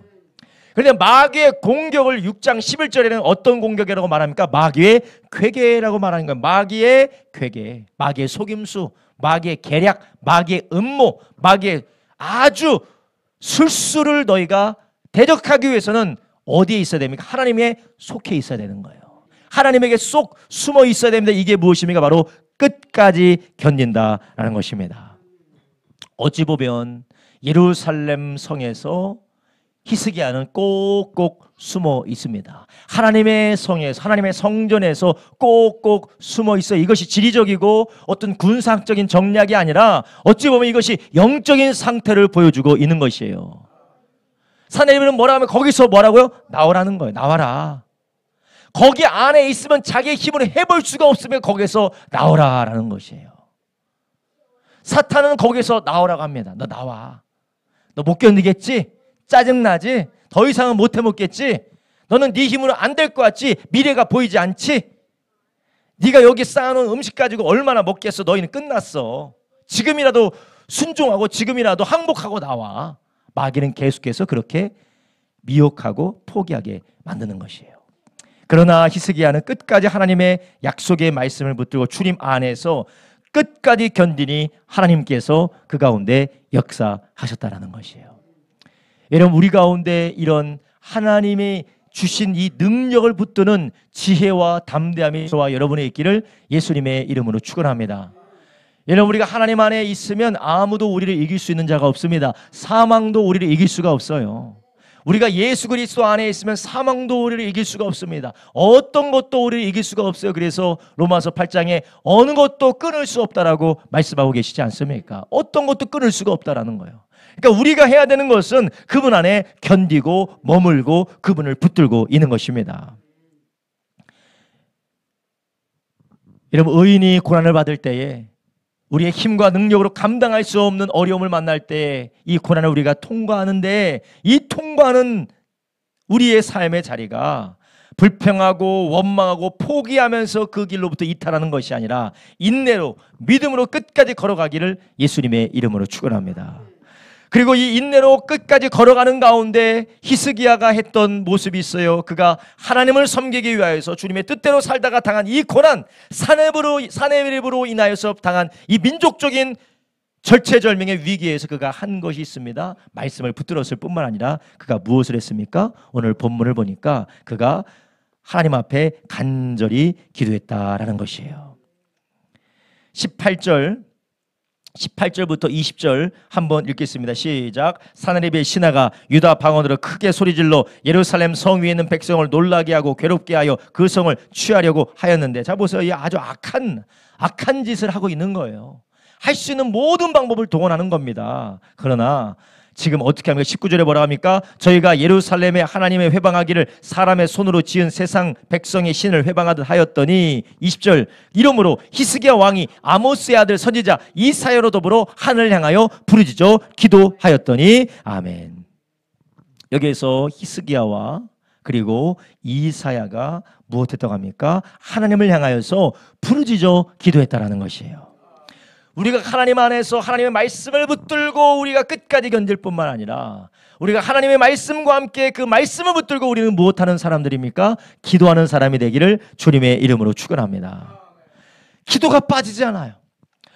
그런데 마귀의 공격을 6장 11절에는 어떤 공격이라고 말합니까? 마귀의 괴계라고 말하는 거예요. 마귀의 괴계, 마귀의 속임수, 마귀의 계략, 마귀의 음모, 마귀의 아주 술수를 너희가 대적하기 위해서는 어디에 있어야 됩니까? 하나님에 속해 있어야 되는 거예요. 하나님에게 쏙 숨어 있어야 됩니다. 이게 무엇입니까? 바로 끝까지 견딘다라는 것입니다. 어찌 보면 예루살렘 성에서 히스기야는 꼭꼭 숨어 있습니다. 하나님의 성에서, 하나님의 성전에서 꼭꼭 숨어 있어. 이것이 지리적이고 어떤 군사학적인 정략이 아니라 어찌 보면 이것이 영적인 상태를 보여주고 있는 것이에요. 사내립은 뭐라 하면 거기서 뭐라고요? 나오라는 거예요. 나와라. 거기 안에 있으면 자기의 힘으로 해볼 수가 없으면 거기서 나오라라는 것이에요. 사탄은 거기서 나오라고 합니다. 너 나와. 너 못 견디겠지? 짜증나지? 더 이상은 못 해먹겠지? 너는 네 힘으로 안 될 것 같지? 미래가 보이지 않지? 네가 여기 쌓아놓은 음식 가지고 얼마나 먹겠어? 너희는 끝났어. 지금이라도 순종하고 지금이라도 항복하고 나와. 마귀는 계속해서 그렇게 미혹하고 포기하게 만드는 것이에요. 그러나 히스기야는 끝까지 하나님의 약속의 말씀을 붙들고 주님 안에서 끝까지 견디니 하나님께서 그 가운데 역사하셨다라는 것이에요. 여러분, 우리 가운데 이런 하나님이 주신 이 능력을 붙드는 지혜와 담대함이 저와 여러분의 있기를 예수님의 이름으로 축원합니다. 여러분, 우리가 하나님 안에 있으면 아무도 우리를 이길 수 있는 자가 없습니다. 사망도 우리를 이길 수가 없어요. 우리가 예수 그리스도 안에 있으면 사망도 우리를 이길 수가 없습니다. 어떤 것도 우리를 이길 수가 없어요. 그래서 로마서 8장에 어느 것도 끊을 수 없다라고 말씀하고 계시지 않습니까? 어떤 것도 끊을 수가 없다라는 거예요. 그러니까 우리가 해야 되는 것은 그분 안에 견디고 머물고 그분을 붙들고 있는 것입니다. 여러분, 의인이 고난을 받을 때에 우리의 힘과 능력으로 감당할 수 없는 어려움을 만날 때 이 고난을 우리가 통과하는데, 이 통과하는 우리의 삶의 자리가 불평하고 원망하고 포기하면서 그 길로부터 이탈하는 것이 아니라 인내로 믿음으로 끝까지 걸어가기를 예수님의 이름으로 축원합니다. 그리고 이 인내로 끝까지 걸어가는 가운데 히스기야가 했던 모습이 있어요. 그가 하나님을 섬기기 위하여서 주님의 뜻대로 살다가 당한 이 고난, 사내립으로 인하여서 당한 이 민족적인 절체절명의 위기에서 그가 한 것이 있습니다. 말씀을 붙들었을 뿐만 아니라 그가 무엇을 했습니까? 오늘 본문을 보니까 그가 하나님 앞에 간절히 기도했다라는 것이에요. 18절부터 20절 한번 읽겠습니다. 시작. 사내립의 신하가 유다 방언으로 크게 소리질러 예루살렘 성 위에 있는 백성을 놀라게 하고 괴롭게 하여 그 성을 취하려고 하였는데, 자 보세요. 이 아주 악한 짓을 하고 있는 거예요. 할 수 있는 모든 방법을 동원하는 겁니다. 그러나 지금 어떻게 합니까? 19절에 뭐라 합니까? 저희가 예루살렘에 하나님의 회방하기를 사람의 손으로 지은 세상 백성의 신을 회방하듯 하였더니, 20절, 이러므로 히스기야 왕이 아모스의 아들 선지자 이사야로 더불어 하늘을 향하여 부르짖어 기도하였더니, 아멘. 여기에서 히스기야와 그리고 이사야가 무엇했다고 합니까? 하나님을 향하여서 부르짖어 기도했다라는 것이에요. 우리가 하나님 안에서 하나님의 말씀을 붙들고 우리가 끝까지 견딜 뿐만 아니라 우리가 하나님의 말씀과 함께 그 말씀을 붙들고 우리는 무엇하는 사람들입니까? 기도하는 사람이 되기를 주님의 이름으로 축원합니다. 기도가 빠지지 않아요.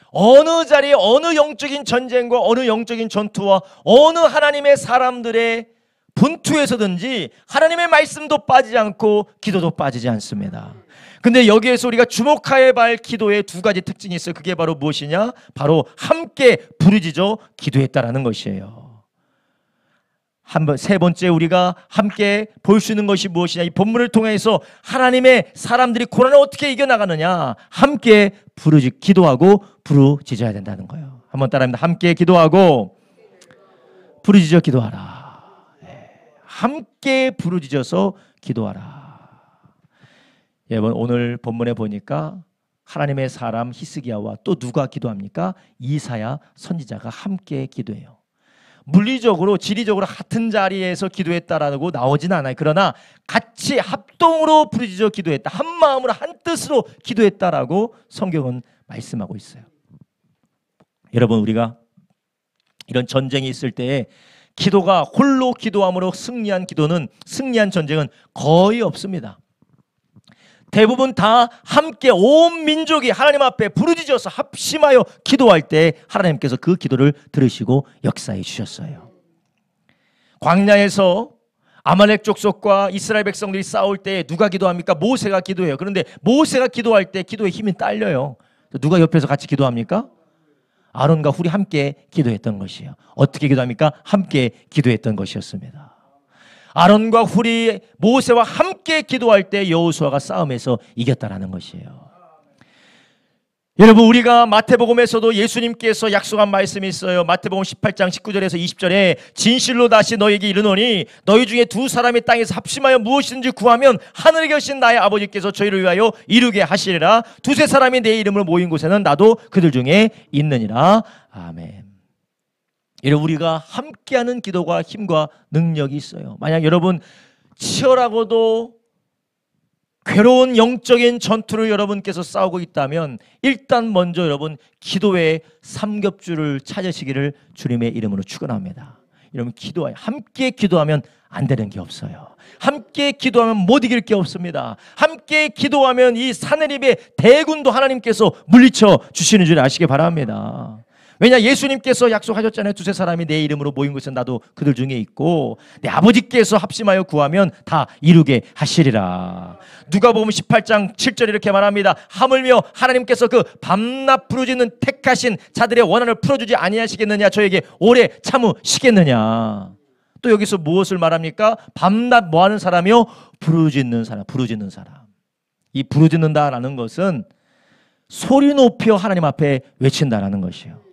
어느 자리에 어느 영적인 전쟁과 어느 영적인 전투와 어느 하나님의 사람들의 분투에서든지 하나님의 말씀도 빠지지 않고 기도도 빠지지 않습니다. 근데 여기에서 우리가 주목해야 할 기도의 두 가지 특징이 있어요. 그게 바로 무엇이냐? 바로 함께 부르짖어 기도했다라는 것이에요. 세 번째 우리가 함께 볼 수 있는 것이 무엇이냐? 이 본문을 통해서 하나님의 사람들이 고난을 어떻게 이겨나가느냐? 함께 기도하고 부르짖어야 된다는 거예요. 한번 따라합니다. 함께 기도하고 부르짖어 기도하라. 함께 부르짖어서 기도하라. 여러분, 오늘 본문에 보니까 하나님의 사람 히스기야와 또 누가 기도합니까? 이사야 선지자가 함께 기도해요. 물리적으로 지리적으로 같은 자리에서 기도했다라고 나오진 않아요. 그러나 같이 합동으로 부르짖어 기도했다, 한 마음으로 한 뜻으로 기도했다라고 성경은 말씀하고 있어요. 여러분, 우리가 이런 전쟁이 있을 때에 기도가 홀로 기도함으로 승리한 전쟁은 거의 없습니다. 대부분 다 함께 온 민족이 하나님 앞에 부르짖어서 합심하여 기도할 때 하나님께서 그 기도를 들으시고 역사해 주셨어요. 광야에서 아말렉 족속과 이스라엘 백성들이 싸울 때 누가 기도합니까? 모세가 기도해요. 그런데 모세가 기도할 때 기도의 힘이 딸려요. 누가 옆에서 같이 기도합니까? 아론과 훌이 함께 기도했던 것이에요. 어떻게 기도합니까? 함께 기도했던 것이었습니다. 아론과 훌이 모세와 함께 기도할 때 여호수아가 싸움에서 이겼다라는 것이에요. 여러분, 우리가 마태복음에서도 예수님께서 약속한 말씀이 있어요. 마태복음 18장 19절에서 20절에 진실로 다시 너에게 이르노니 너희 중에 두 사람이 땅에서 합심하여 무엇이든지 구하면 하늘에 계신 나의 아버지께서 저희를 위하여 이루게 하시리라. 두세 사람이 내 이름으로 모인 곳에는 나도 그들 중에 있느니라. 아멘. 여러분, 우리가 함께하는 기도가 힘과 능력이 있어요. 만약 여러분 치열하고도 괴로운 영적인 전투를 여러분께서 싸우고 있다면 일단 먼저 여러분 기도의 삼겹줄을 찾으시기를 주님의 이름으로 축원합니다. 여러분, 함께 기도하면 안 되는 게 없어요. 함께 기도하면 못 이길 게 없습니다. 함께 기도하면 이 사내립의 대군도 하나님께서 물리쳐 주시는 줄 아시기 바랍니다. 왜냐, 예수님께서 약속하셨잖아요. 두세 사람이 내 이름으로 모인 곳은 나도 그들 중에 있고 내 아버지께서 합심하여 구하면 다 이루게 하시리라. 누가복음 18장 7절 이렇게 말합니다. 하물며 하나님께서 그 밤낮 부르짖는 택하신 자들의 원한을 풀어주지 아니하시겠느냐. 저에게 오래 참으시겠느냐. 또 여기서 무엇을 말합니까? 밤낮 뭐하는 사람이요? 부르짖는 사람. 부르짖는 사람. 이 부르짖는다라는 것은 소리 높여 하나님 앞에 외친다라는 것이에요.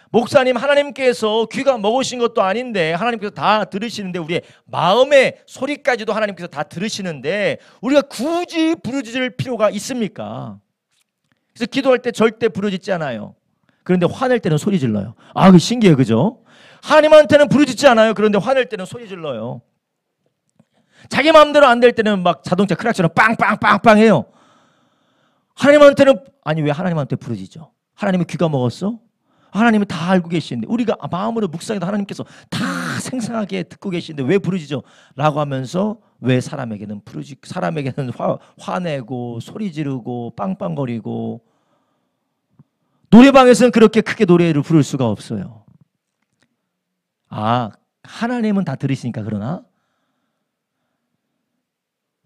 목사님, 하나님께서 귀가 먹으신 것도 아닌데 하나님께서 다 들으시는데 우리의 마음의 소리까지도 하나님께서 다 들으시는데 우리가 굳이 부르짖을 필요가 있습니까? 그래서 기도할 때 절대 부르짖지 않아요. 그런데 화낼 때는 소리 질러요. 아, 그 신기해요, 그죠? 하나님한테는 부르짖지 않아요. 그런데 화낼 때는 소리 질러요. 자기 마음대로 안 될 때는 막 자동차 크락처럼 빵빵빵빵 해요. 하나님한테는, 아니 왜 하나님한테 부르짖죠? 하나님이 귀가 먹었어? 하나님은 다 알고 계시는데, 우리가 마음으로 묵상해도 하나님께서 다 생생하게 듣고 계시는데 왜 부르짖어? 라고 하면서 왜 사람에게는 화내고 소리 지르고 빵빵거리고, 노래방에서는 그렇게 크게 노래를 부를 수가 없어요. 아, 하나님은 다 들으시니까 그러나?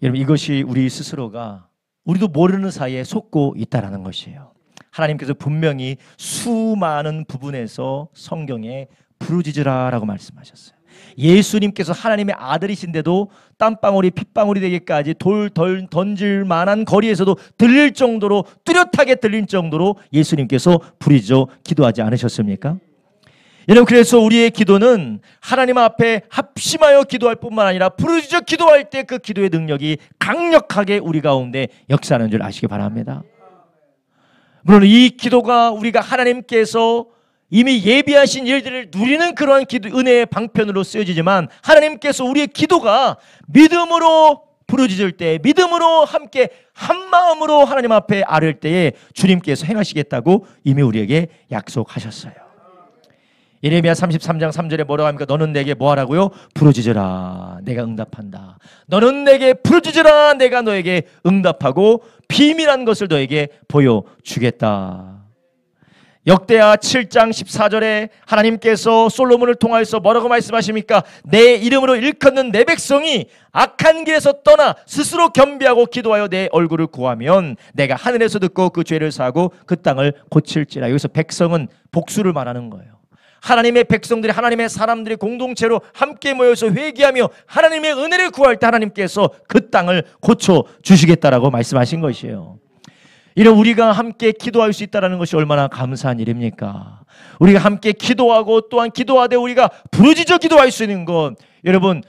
여러분, 이것이 우리 스스로가 우리도 모르는 사이에 속고 있다라는 것이에요. 하나님께서 분명히 수많은 부분에서 성경에 부르짖으라라고 말씀하셨어요. 예수님께서 하나님의 아들이신데도 땀방울이 핏방울이 되기까지 돌 던질 만한 거리에서도 들릴 정도로, 뚜렷하게 들릴 정도로 예수님께서 부르짖어 기도하지 않으셨습니까? 여러분, 그래서 우리의 기도는 하나님 앞에 합심하여 기도할 뿐만 아니라 부르짖어 기도할 때 그 기도의 능력이 강력하게 우리 가운데 역사하는 줄 아시기 바랍니다. 물론 이 기도가 우리가 하나님께서 이미 예비하신 일들을 누리는 그러한 은혜의 방편으로 쓰여지지만, 하나님께서 우리의 기도가 믿음으로 부르짖을 때, 믿음으로 함께 한 마음으로 하나님 앞에 아뢰을 때에 주님께서 행하시겠다고 이미 우리에게 약속하셨어요. 예레미야 33장 3절에 뭐라고 합니까? 너는 내게 뭐 하라고요? 부르짖으라, 내가 응답한다. 너는 내게 부르짖으라, 내가 너에게 응답하고 비밀한 것을 너에게 보여주겠다. 역대하 7장 14절에 하나님께서 솔로몬을 통하여서 뭐라고 말씀하십니까? 내 이름으로 일컫는 내 백성이 악한 길에서 떠나 스스로 겸비하고 기도하여 내 얼굴을 구하면 내가 하늘에서 듣고 그 죄를 사하고 그 땅을 고칠지라. 여기서 백성은 복수를 말하는 거예요. 하나님의 백성들이, 하나님의 사람들이 공동체로 함께 모여서 회개하며 하나님의 은혜를 구할 때 하나님께서 그 땅을 고쳐주시겠다라고 말씀하신 것이에요. 이런 우리가 함께 기도할 수 있다는 것이 얼마나 감사한 일입니까? 우리가 함께 기도하고 또한 기도하되 우리가 부르짖어 기도할 수 있는 것, 여러분,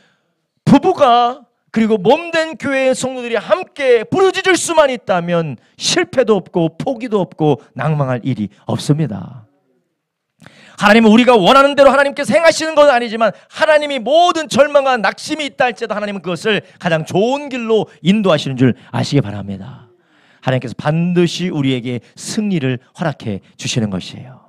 부부가 그리고 몸된 교회의 성도들이 함께 부르짖을 수만 있다면 실패도 없고 포기도 없고 낭망할 일이 없습니다. 하나님은 우리가 원하는 대로 하나님께서 행하시는 건 아니지만, 하나님이 모든 절망과 낙심이 있다 할지라도 하나님은 그것을 가장 좋은 길로 인도하시는 줄 아시기 바랍니다. 하나님께서 반드시 우리에게 승리를 허락해 주시는 것이에요.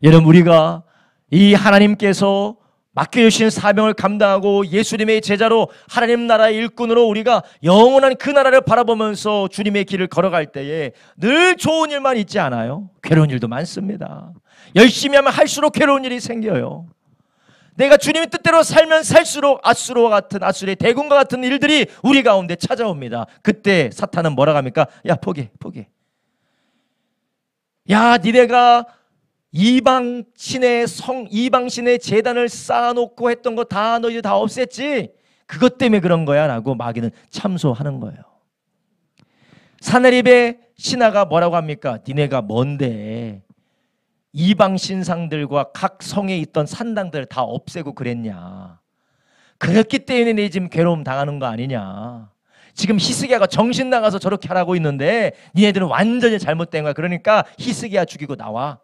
여러분, 우리가 이 하나님께서 맡겨주신 사명을 감당하고 예수님의 제자로 하나님 나라의 일꾼으로 우리가 영원한 그 나라를 바라보면서 주님의 길을 걸어갈 때에 늘 좋은 일만 있지 않아요. 괴로운 일도 많습니다. 열심히 하면 할수록 괴로운 일이 생겨요. 내가 주님의 뜻대로 살면 살수록 아수르의 대군과 같은 일들이 우리 가운데 찾아옵니다. 그때 사탄은 뭐라고 합니까? 야, 포기해. 야, 니네가 이방신의 제단을 쌓아놓고 했던 거 다 너희들 다 없앴지? 그것 때문에 그런 거야 라고 마귀는 참소하는 거예요. 사내립의 신하가 뭐라고 합니까? 니네가 뭔데 이방 신상들과 각 성에 있던 산당들을 다 없애고 그랬냐? 그렇기 때문에 네 지금 괴로움 당하는 거 아니냐? 지금 히스기야가 정신 나가서 저렇게 하라고 있는데 니네들은 완전히 잘못된 거야. 그러니까 히스기야 죽이고 나와.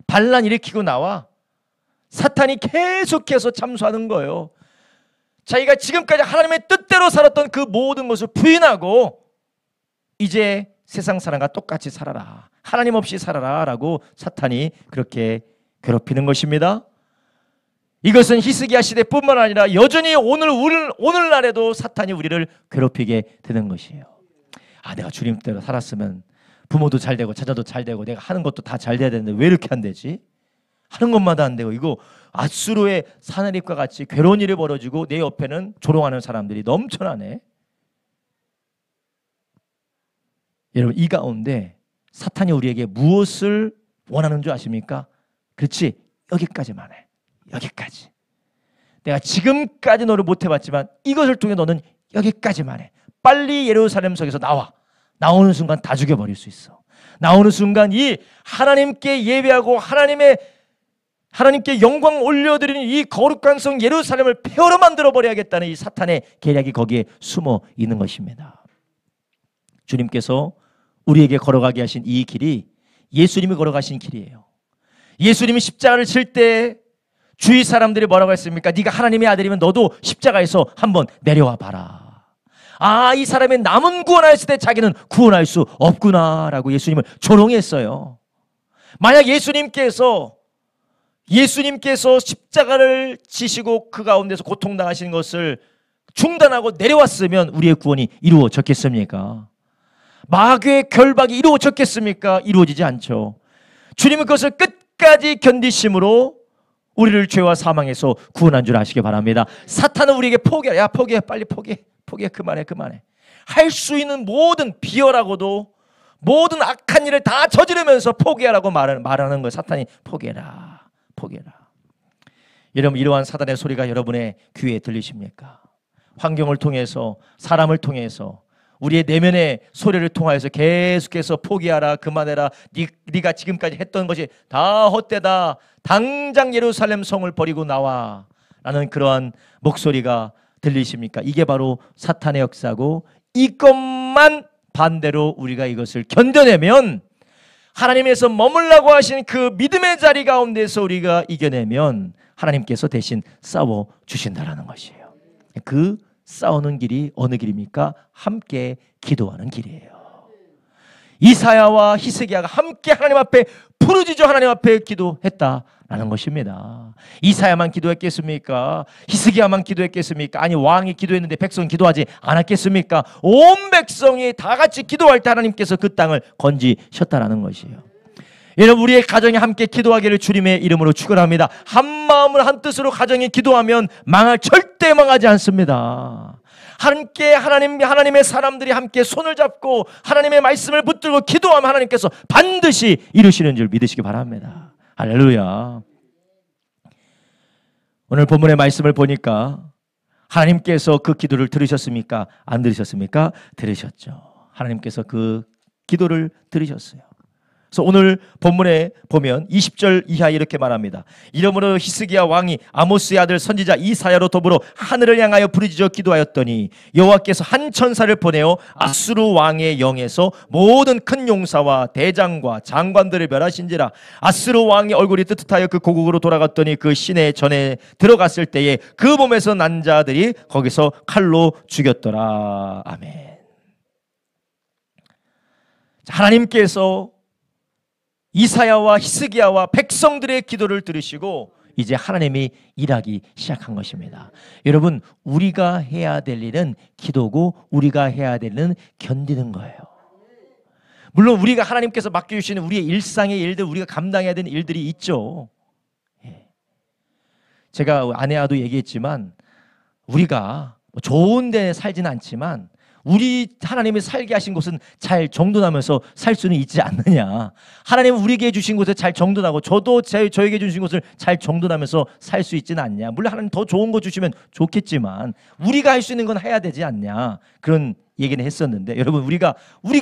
반란 일으키고 나와. 사탄이 계속해서 참소하는 거예요. 자기가 지금까지 하나님의 뜻대로 살았던 그 모든 것을 부인하고 이제 세상 사람과 똑같이 살아라. 하나님 없이 살아라 라고 사탄이 그렇게 괴롭히는 것입니다. 이것은 히스기야 시대뿐만 아니라 여전히 오늘날에도 사탄이 우리를 괴롭히게 되는 것이에요. 내가 주님 뜻대로 살았으면 부모도 잘 되고 자녀도 잘 되고 내가 하는 것도 다 잘 돼야 되는데 왜 이렇게 안 되지? 하는 것마다 안 되고 이거 앗수르의 사내립과 같이 괴로운 일이 벌어지고 내 옆에는 조롱하는 사람들이 넘쳐나네. 여러분 이 가운데 사탄이 우리에게 무엇을 원하는 줄 아십니까? 그렇지, 여기까지만 해. 여기까지. 내가 지금까지 너를 못 해봤지만 이것을 통해 너는 여기까지만 해. 빨리 예루살렘 성에서 나와. 나오는 순간 다 죽여버릴 수 있어. 나오는 순간 이 하나님께 예배하고 하나님께 영광 올려드리는 이 거룩한 성 예루살렘을 폐허로 만들어버려야겠다는 이 사탄의 계략이 거기에 숨어 있는 것입니다. 주님께서 우리에게 걸어가게 하신 이 길이 예수님이 걸어가신 길이에요. 예수님이 십자가를 칠 때 주위 사람들이 뭐라고 했습니까? 네가 하나님의 아들이면 너도 십자가에서 한번 내려와 봐라. 이 사람의 남은 구원하였을 때 자기는 구원할 수 없구나라고 예수님을 조롱했어요. 만약 예수님께서 십자가를 지시고 그 가운데서 고통당하시는 것을 중단하고 내려왔으면 우리의 구원이 이루어졌겠습니까? 마귀의 결박이 이루어졌겠습니까? 이루어지지 않죠. 주님은 그것을 끝까지 견디심으로 우리를 죄와 사망에서 구원한 줄 아시기 바랍니다. 사탄은 우리에게 포기해. 포기해. 빨리 포기해. 그만해. 할 수 있는 모든 비열하고도 모든 악한 일을 다 저지르면서 포기하라고 말하는 거예요. 사탄이 포기해라. 여러분 이러한 사단의 소리가 여러분의 귀에 들리십니까? 환경을 통해서 사람을 통해서 우리의 내면의 소리를 통하여서 계속해서 포기하라, 그만해라, 네가 지금까지 했던 것이 다 헛되다, 당장 예루살렘 성을 버리고 나와 라는 그러한 목소리가 들리십니까? 이게 바로 사탄의 역사고, 이것만 반대로 우리가 이것을 견뎌내면, 하나님에서 머물라고 하신 그 믿음의 자리 가운데서 우리가 이겨내면 하나님께서 대신 싸워주신다라는 것이에요. 그 싸우는 길이 어느 길입니까? 함께 기도하는 길이에요. 이사야와 히스기야가 함께 하나님 앞에 부르짖어 하나님 앞에 기도했다라는 것입니다. 이사야만 기도했겠습니까? 히스기야만 기도했겠습니까? 아니, 왕이 기도했는데 백성은 기도하지 않았겠습니까? 온 백성이 다 같이 기도할 때 하나님께서 그 땅을 건지셨다라는 것이에요. 여러분, 우리의 가정이 함께 기도하기를 주님의 이름으로 축원합니다. 한 마음을 한 뜻으로 가정이 기도하면 절대 망하지 않습니다. 함께 하나님의 사람들이 함께 손을 잡고 하나님의 말씀을 붙들고 기도하면 하나님께서 반드시 이루시는 줄 믿으시기 바랍니다. 할렐루야. 오늘 본문의 말씀을 보니까 하나님께서 그 기도를 들으셨습니까? 안 들으셨습니까? 들으셨죠. 하나님께서 그 기도를 들으셨어요. 그래서 오늘 본문에 보면 20절 이하에 이렇게 말합니다. 이러므로 히스기야 왕이 아모스의 아들 선지자 이사야로 더불어 하늘을 향하여 부르짖어 기도하였더니 여호와께서 한 천사를 보내어 아수르 왕의 영에서 모든 큰 용사와 대장과 장관들을 멸하신지라. 아수르 왕의 얼굴이 뜨뜻하여 그 고국으로 돌아갔더니 그 시내 전에 들어갔을 때에 그 몸에서 난 자들이 거기서 칼로 죽였더라. 아멘. 하나님께서 이사야와 히스기야와 백성들의 기도를 들으시고 이제 하나님이 일하기 시작한 것입니다. 여러분, 우리가 해야 될 일은 기도고 우리가 해야 될 일은 견디는 거예요. 물론 우리가 하나님께서 맡겨주시는 우리의 일상의 일들, 우리가 감당해야 되는 일들이 있죠. 제가 아내와도 얘기했지만 우리가 좋은 데 살지는 않지만 우리 하나님이 살게 하신 곳은 잘 정돈하면서 살 수는 있지 않느냐. 하나님은 우리에게 주신 곳에 잘 정돈하고 저도 저에게 주신 곳을 잘 정돈하면서 살 수 있지는 않냐. 물론 하나님 더 좋은 거 주시면 좋겠지만 우리가 할 수 있는 건 해야 되지 않냐. 그런 얘기는 했었는데 여러분 우리가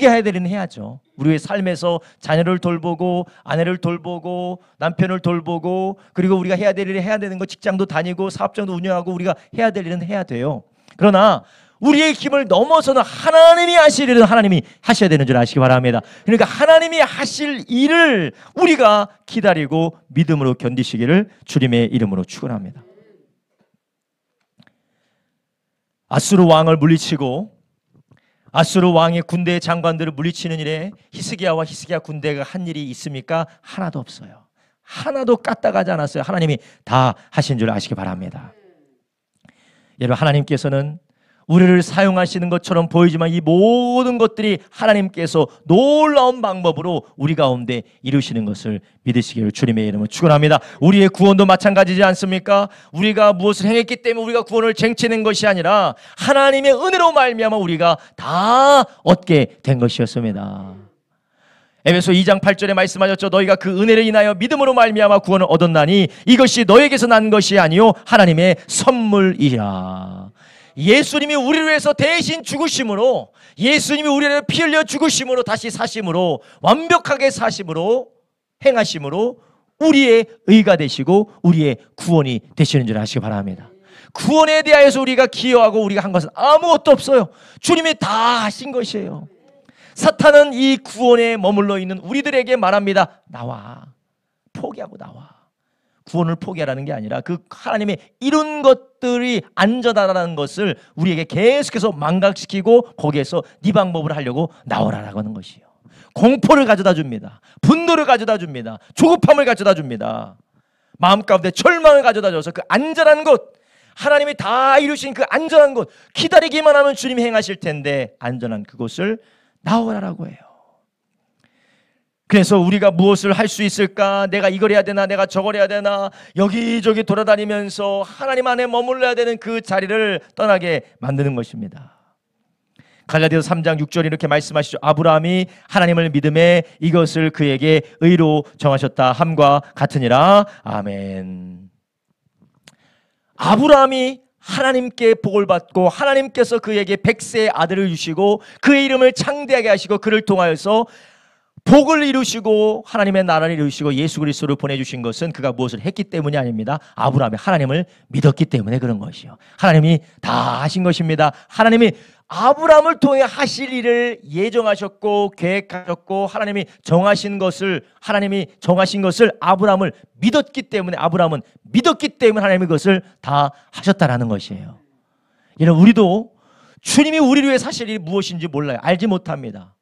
해야 될 일은 해야죠. 우리의 삶에서 자녀를 돌보고 아내를 돌보고 남편을 돌보고 그리고 우리가 해야 될 일을 해야 되는 거 직장도 다니고 사업장도 운영하고 우리가 해야 될 일은 해야 돼요. 그러나 우리의 힘을 넘어서는 하나님이 하실 일은 하나님이 하셔야 되는 줄 아시기 바랍니다. 그러니까 하나님이 하실 일을 우리가 기다리고 믿음으로 견디시기를 주님의 이름으로 축원합니다. 아수르 왕을 물리치고 아수르 왕의 군대의 장관들을 물리치는 일에 히스기야와 히스기야 군대가 한 일이 있습니까? 하나도 없어요. 하나도 까딱하지 않았어요. 하나님이 다 하신 줄 아시기 바랍니다. 여러분 하나님께서는 우리를 사용하시는 것처럼 보이지만 이 모든 것들이 하나님께서 놀라운 방법으로 우리 가운데 이루시는 것을 믿으시기를 주님의 이름으로 축원합니다. 우리의 구원도 마찬가지지 않습니까? 우리가 무엇을 행했기 때문에 우리가 구원을 쟁취는 것이 아니라 하나님의 은혜로 말미암아 우리가 다 얻게 된 것이었습니다. 에베소 2장 8절에 말씀하셨죠. 너희가 그 은혜를 인하여 믿음으로 말미암아 구원을 얻었나니 이것이 너에게서 난 것이 아니요 하나님의 선물이라. 예수님이 우리를 위해서 대신 죽으심으로 예수님이 우리를 피 흘려 죽으심으로 다시 사심으로 완벽하게 사심으로 행하심으로 우리의 의가 되시고 우리의 구원이 되시는 줄 아시기 바랍니다. 구원에 대하여서 우리가 기여하고 우리가 한 것은 아무것도 없어요. 주님이 다 하신 것이에요. 사탄은 이 구원에 머물러 있는 우리들에게 말합니다. 나와. 포기하고 나와. 구원을 포기하라는 게 아니라 그 하나님의 이룬 것들이 안전하다는 것을 우리에게 계속해서 망각시키고 거기에서 네 방법을 하려고 나오라라고 하는 것이요. 공포를 가져다 줍니다. 분노를 가져다 줍니다. 조급함을 가져다 줍니다. 마음 가운데 절망을 가져다 줘서 그 안전한 곳, 하나님이 다 이루신 그 안전한 곳, 기다리기만 하면 주님이 행하실 텐데 안전한 그곳을 나오라라고 해요. 그래서 우리가 무엇을 할 수 있을까? 내가 이걸 해야 되나? 내가 저걸 해야 되나? 여기저기 돌아다니면서 하나님 안에 머물러야 되는 그 자리를 떠나게 만드는 것입니다. 갈라디아서 3장 6절 이렇게 말씀하시죠. 아브라함이 하나님을 믿음에 이것을 그에게 의로 정하셨다 함과 같으니라. 아멘. 아브라함이 하나님께 복을 받고 하나님께서 그에게 100세의 아들을 주시고 그의 이름을 창대하게 하시고 그를 통하여서 복을 이루시고 하나님의 나라를 이루시고 예수 그리스도를 보내주신 것은 그가 무엇을 했기 때문이 아닙니다. 아브라함이 하나님을 믿었기 때문에 그런 것이요. 하나님이 다 하신 것입니다. 하나님이 아브라함을 통해 하실 일을 예정하셨고 계획하셨고 하나님이 정하신 것을 아브라함을 믿었기 때문에 아브라함은 믿었기 때문에 하나님이 그것을 다 하셨다라는 것이에요. 여러분 우리도 주님이 우리를 위해 하실 일이 무엇인지 몰라요. 알지 못합니다.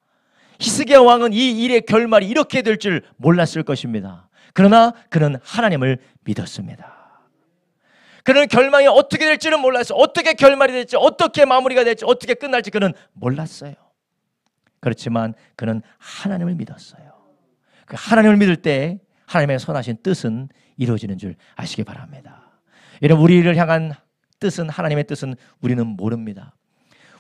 히스기야 왕은 이 일의 결말이 이렇게 될 줄 몰랐을 것입니다. 그러나 그는 하나님을 믿었습니다. 그는 결말이 어떻게 될지는 몰랐어요. 어떻게 결말이 될지, 어떻게 마무리가 될지, 어떻게 끝날지 그는 몰랐어요. 그렇지만 그는 하나님을 믿었어요. 그 하나님을 믿을 때 하나님의 선하신 뜻은 이루어지는 줄 아시기 바랍니다. 여러분 우리를 향한 뜻은 하나님의 뜻은 우리는 모릅니다.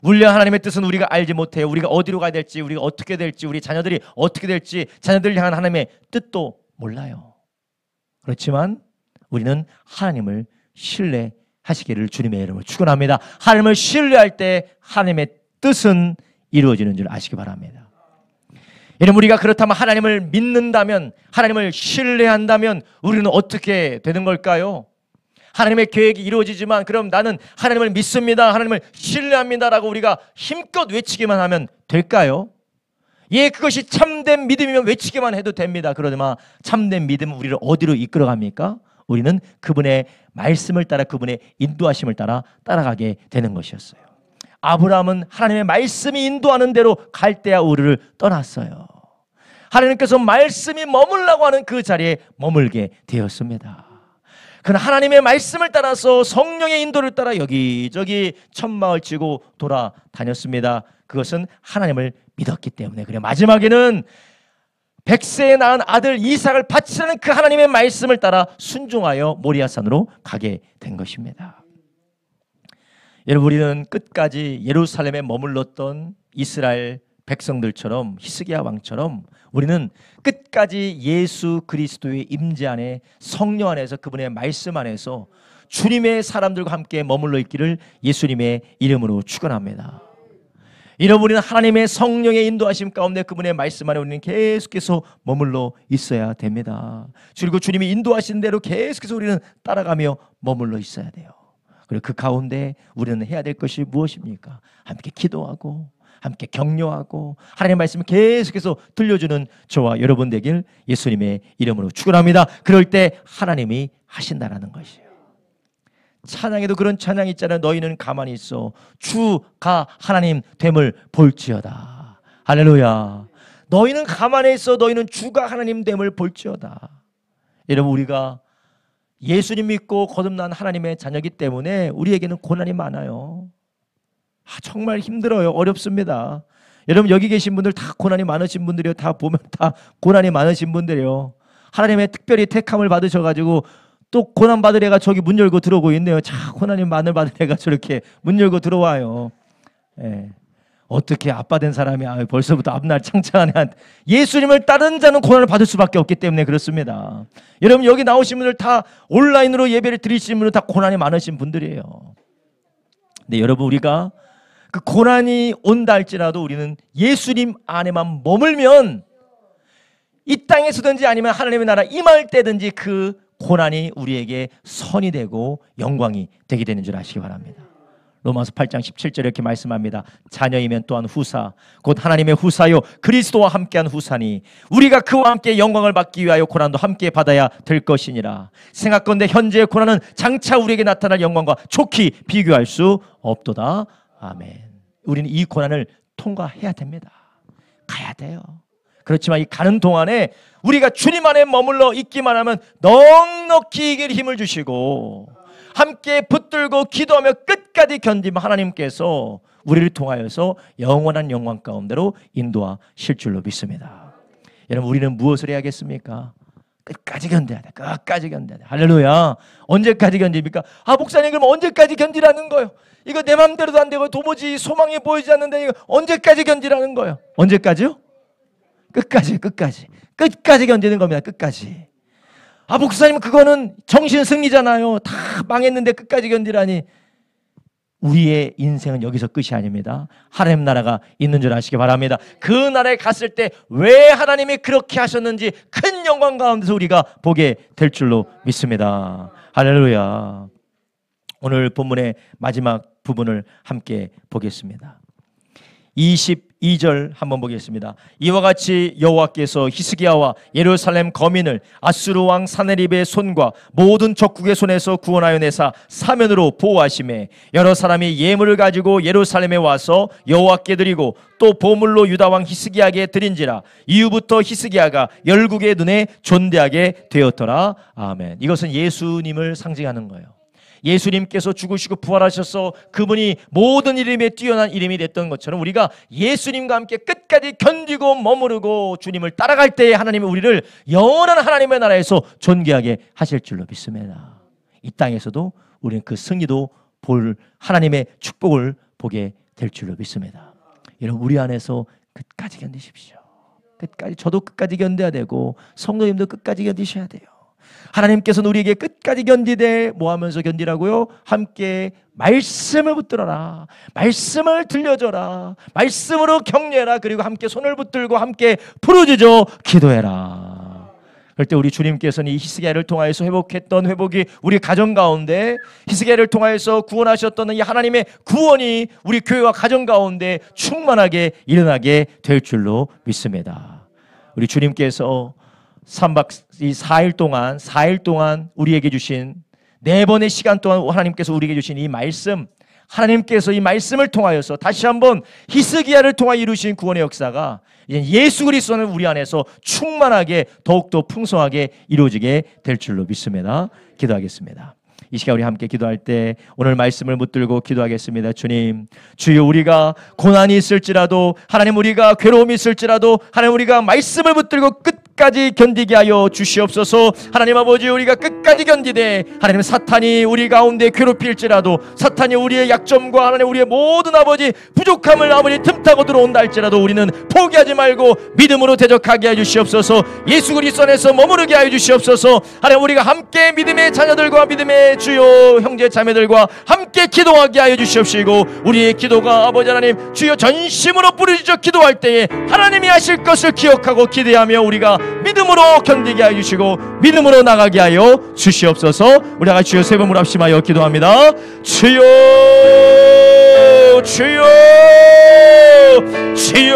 우리 하나님의 뜻은 우리가 알지 못해요. 우리가 어디로 가야 될지, 우리가 어떻게 될지, 우리 자녀들이 어떻게 될지, 자녀들을 향한 하나님의 뜻도 몰라요. 그렇지만 우리는 하나님을 신뢰하시기를 주님의 이름으로 축원합니다. 하나님을 신뢰할 때 하나님의 뜻은 이루어지는 줄 아시기 바랍니다. 여러분 우리가 그렇다면 하나님을 믿는다면, 하나님을 신뢰한다면 우리는 어떻게 되는 걸까요? 하나님의 계획이 이루어지지만 그럼 나는 하나님을 믿습니다, 하나님을 신뢰합니다라고 우리가 힘껏 외치기만 하면 될까요? 예, 그것이 참된 믿음이면 외치기만 해도 됩니다. 그러나 참된 믿음은 우리를 어디로 이끌어갑니까? 우리는 그분의 말씀을 따라 그분의 인도하심을 따라 따라가게 되는 것이었어요. 아브라함은 하나님의 말씀이 인도하는 대로 갈대아 우르를 떠났어요. 하나님께서 말씀이 머물라고 하는 그 자리에 머물게 되었습니다. 그는 하나님의 말씀을 따라서 성령의 인도를 따라 여기저기 천막을 치고 돌아다녔습니다. 그것은 하나님을 믿었기 때문에 그래. 마지막에는 100세에 낳은 아들 이삭을 바치라는 그 하나님의 말씀을 따라 순종하여 모리아산으로 가게 된 것입니다. 여러분, 우리는 끝까지 예루살렘에 머물렀던 이스라엘 백성들처럼, 히스기야 왕처럼 우리는 끝까지 예수 그리스도의 임재 안에, 성령 안에서, 그분의 말씀 안에서 주님의 사람들과 함께 머물러 있기를 예수님의 이름으로 축원합니다. 여러분, 우리는 하나님의 성령의 인도하심 가운데, 그분의 말씀 안에 우리는 계속해서 머물러 있어야 됩니다. 그리고 주님이 인도하신 대로 계속해서 우리는 따라가며 머물러 있어야 돼요. 그리고 그 가운데 우리는 해야 될 것이 무엇입니까? 함께 기도하고, 함께 격려하고, 하나님의 말씀을 계속해서 들려주는 저와 여러분 되길 예수님의 이름으로 축원합니다. 그럴 때 하나님이 하신다라는 것이에요. 찬양에도 그런 찬양이 있잖아요. 너희는 가만히 있어 주가 하나님 됨을 볼지어다. 할렐루야. 너희는 가만히 있어, 너희는 주가 하나님 됨을 볼지어다. 여러분, 우리가 예수님 믿고 거듭난 하나님의 자녀이기 때문에 우리에게는 고난이 많아요. 정말 힘들어요. 어렵습니다. 여러분, 여기 계신 분들 다 고난이 많으신 분들이요. 다 보면 다 고난이 많으신 분들이요. 하나님의 특별히 택함을 받으셔가지고 또 고난 받을 애가 저기 문 열고 들어오고 있네요. 자, 고난이 많을 받을 애가 저렇게 문 열고 들어와요. 예. 어떻게 아빠 된 사람이 벌써부터 앞날 창창하네. 예수님을 따르는 자는 고난을 받을 수밖에 없기 때문에 그렇습니다. 여러분, 여기 나오신 분들 다 온라인으로 예배를 드리시는 분들 다 고난이 많으신 분들이에요. 근데 여러분, 우리가 그 고난이 온다 할지라도 우리는 예수님 안에만 머물면 이 땅에서든지 아니면 하나님의 나라 임할 때든지 그 고난이 우리에게 선이 되고 영광이 되게 되는 줄 아시기 바랍니다. 로마서 8장 17절에 이렇게 말씀합니다. 자녀이면 또한 후사, 곧 하나님의 후사요 그리스도와 함께한 후사니 우리가 그와 함께 영광을 받기 위하여 고난도 함께 받아야 될 것이니라. 생각건대 현재의 고난은 장차 우리에게 나타날 영광과 좋게 비교할 수 없도다. 아멘. 우리는 이 고난을 통과해야 됩니다. 가야 돼요. 그렇지만 이 가는 동안에 우리가 주님 안에 머물러 있기만 하면 넉넉히 이길 힘을 주시고 함께 붙들고 기도하며 끝까지 견디면 하나님께서 우리를 통하여서 영원한 영광 가운데로 인도하실 줄로 믿습니다. 여러분, 우리는 무엇을 해야겠습니까? 끝까지 견뎌야 돼. 끝까지 견뎌야 돼. 할렐루야. 언제까지 견딥니까? 목사님, 그럼 언제까지 견디라는 거예요? 이거 내 맘대로도 안 되고 도무지 소망이 보이지 않는데 이거 언제까지 견디라는 거예요? 언제까지요? 끝까지 견디는 겁니다. 끝까지. 목사님, 그거는 정신 승리잖아요. 다 망했는데 끝까지 견디라니. 우리의 인생은 여기서 끝이 아닙니다. 하나님 나라가 있는 줄 아시기 바랍니다. 그 나라에 갔을 때 왜 하나님이 그렇게 하셨는지 큰 영광 가운데서 우리가 보게 될 줄로 믿습니다. 할렐루야. 오늘 본문의 마지막 부분을 함께 보겠습니다. 22절 한번 보겠습니다. 이와 같이 여호와께서 히스기야와 예루살렘 거민을 아수르 왕 사네립의 손과 모든 적국의 손에서 구원하여 내사 사면으로 보호하시매 여러 사람이 예물을 가지고 예루살렘에 와서 여호와께 드리고 또 보물로 유다 왕 히스기야에게 드린지라. 이후부터 히스기야가 열국의 눈에 존대하게 되었더라. 아멘. 이것은 예수님을 상징하는 거예요. 예수님께서 죽으시고 부활하셔서 그분이 모든 이름에 뛰어난 이름이 됐던 것처럼 우리가 예수님과 함께 끝까지 견디고 머무르고 주님을 따라갈 때에 하나님이 우리를 영원한 하나님의 나라에서 존귀하게 하실 줄로 믿습니다. 이 땅에서도 우리는 그 승리도 볼 하나님의 축복을 보게 될 줄로 믿습니다. 여러분, 우리 안에서 끝까지 견디십시오. 끝까지. 저도 끝까지 견뎌야 되고 성도님도 끝까지 견디셔야 돼요. 하나님께서는 우리에게 끝까지 견디되 뭐 하면서 견디라고요? 함께 말씀을 붙들어라. 말씀을 들려줘라. 말씀으로 격려해라. 그리고 함께 손을 붙들고 함께 부르짖어 기도해라. 그럴 때 우리 주님께서는 이 히스기야를 통하여서 회복했던 회복이 우리 가정 가운데, 히스기야를 통하여서 구원하셨던 이 하나님의 구원이 우리 교회와 가정 가운데 충만하게 일어나게 될 줄로 믿습니다. 우리 주님께서 3박 4일 동안 우리에게 주신 4번의 시간 동안 하나님께서 우리에게 주신 이 말씀, 하나님께서 이 말씀을 통하여서 다시 한번 히스기야를 통하여 이루신 구원의 역사가 이제 예수 그리스도는 우리 안에서 충만하게 더욱더 풍성하게 이루어지게 될 줄로 믿습니다. 기도하겠습니다. 이 시간 우리 함께 기도할 때 오늘 말씀을 붙들고 기도하겠습니다. 주님, 주여, 우리가 고난이 있을지라도, 하나님, 우리가 괴로움이 있을지라도, 하나님, 우리가 말씀을 붙들고 끝까지 견디게 하여 주시옵소서. 하나님 아버지, 우리가 끝까지 견디되 하나님 사탄이 우리 가운데 괴롭힐지라도, 사탄이 우리의 약점과 하나님 우리의 모든 아버지 부족함을 아버지 틈타고 들어온다 할지라도 우리는 포기하지 말고 믿음으로 대적하게 하여 주시옵소서. 예수 그리스도 안에서 머무르게 하여 주시옵소서. 하나님 우리가 함께 믿음의 자녀들과 믿음의 주요 형제 자매들과 함께 기도하게 하여 주시옵시고, 우리의 기도가 아버지 하나님 주여 전심으로 부르짖어 기도할 때에 하나님이 하실 것을 기억하고 기대하며 우리가 믿음으로 견디게 하여 주시고 믿음으로 나가게 하여 주시옵소서. 우리가 주여 세 번 합심하여 기도합니다. 주여 주여 주여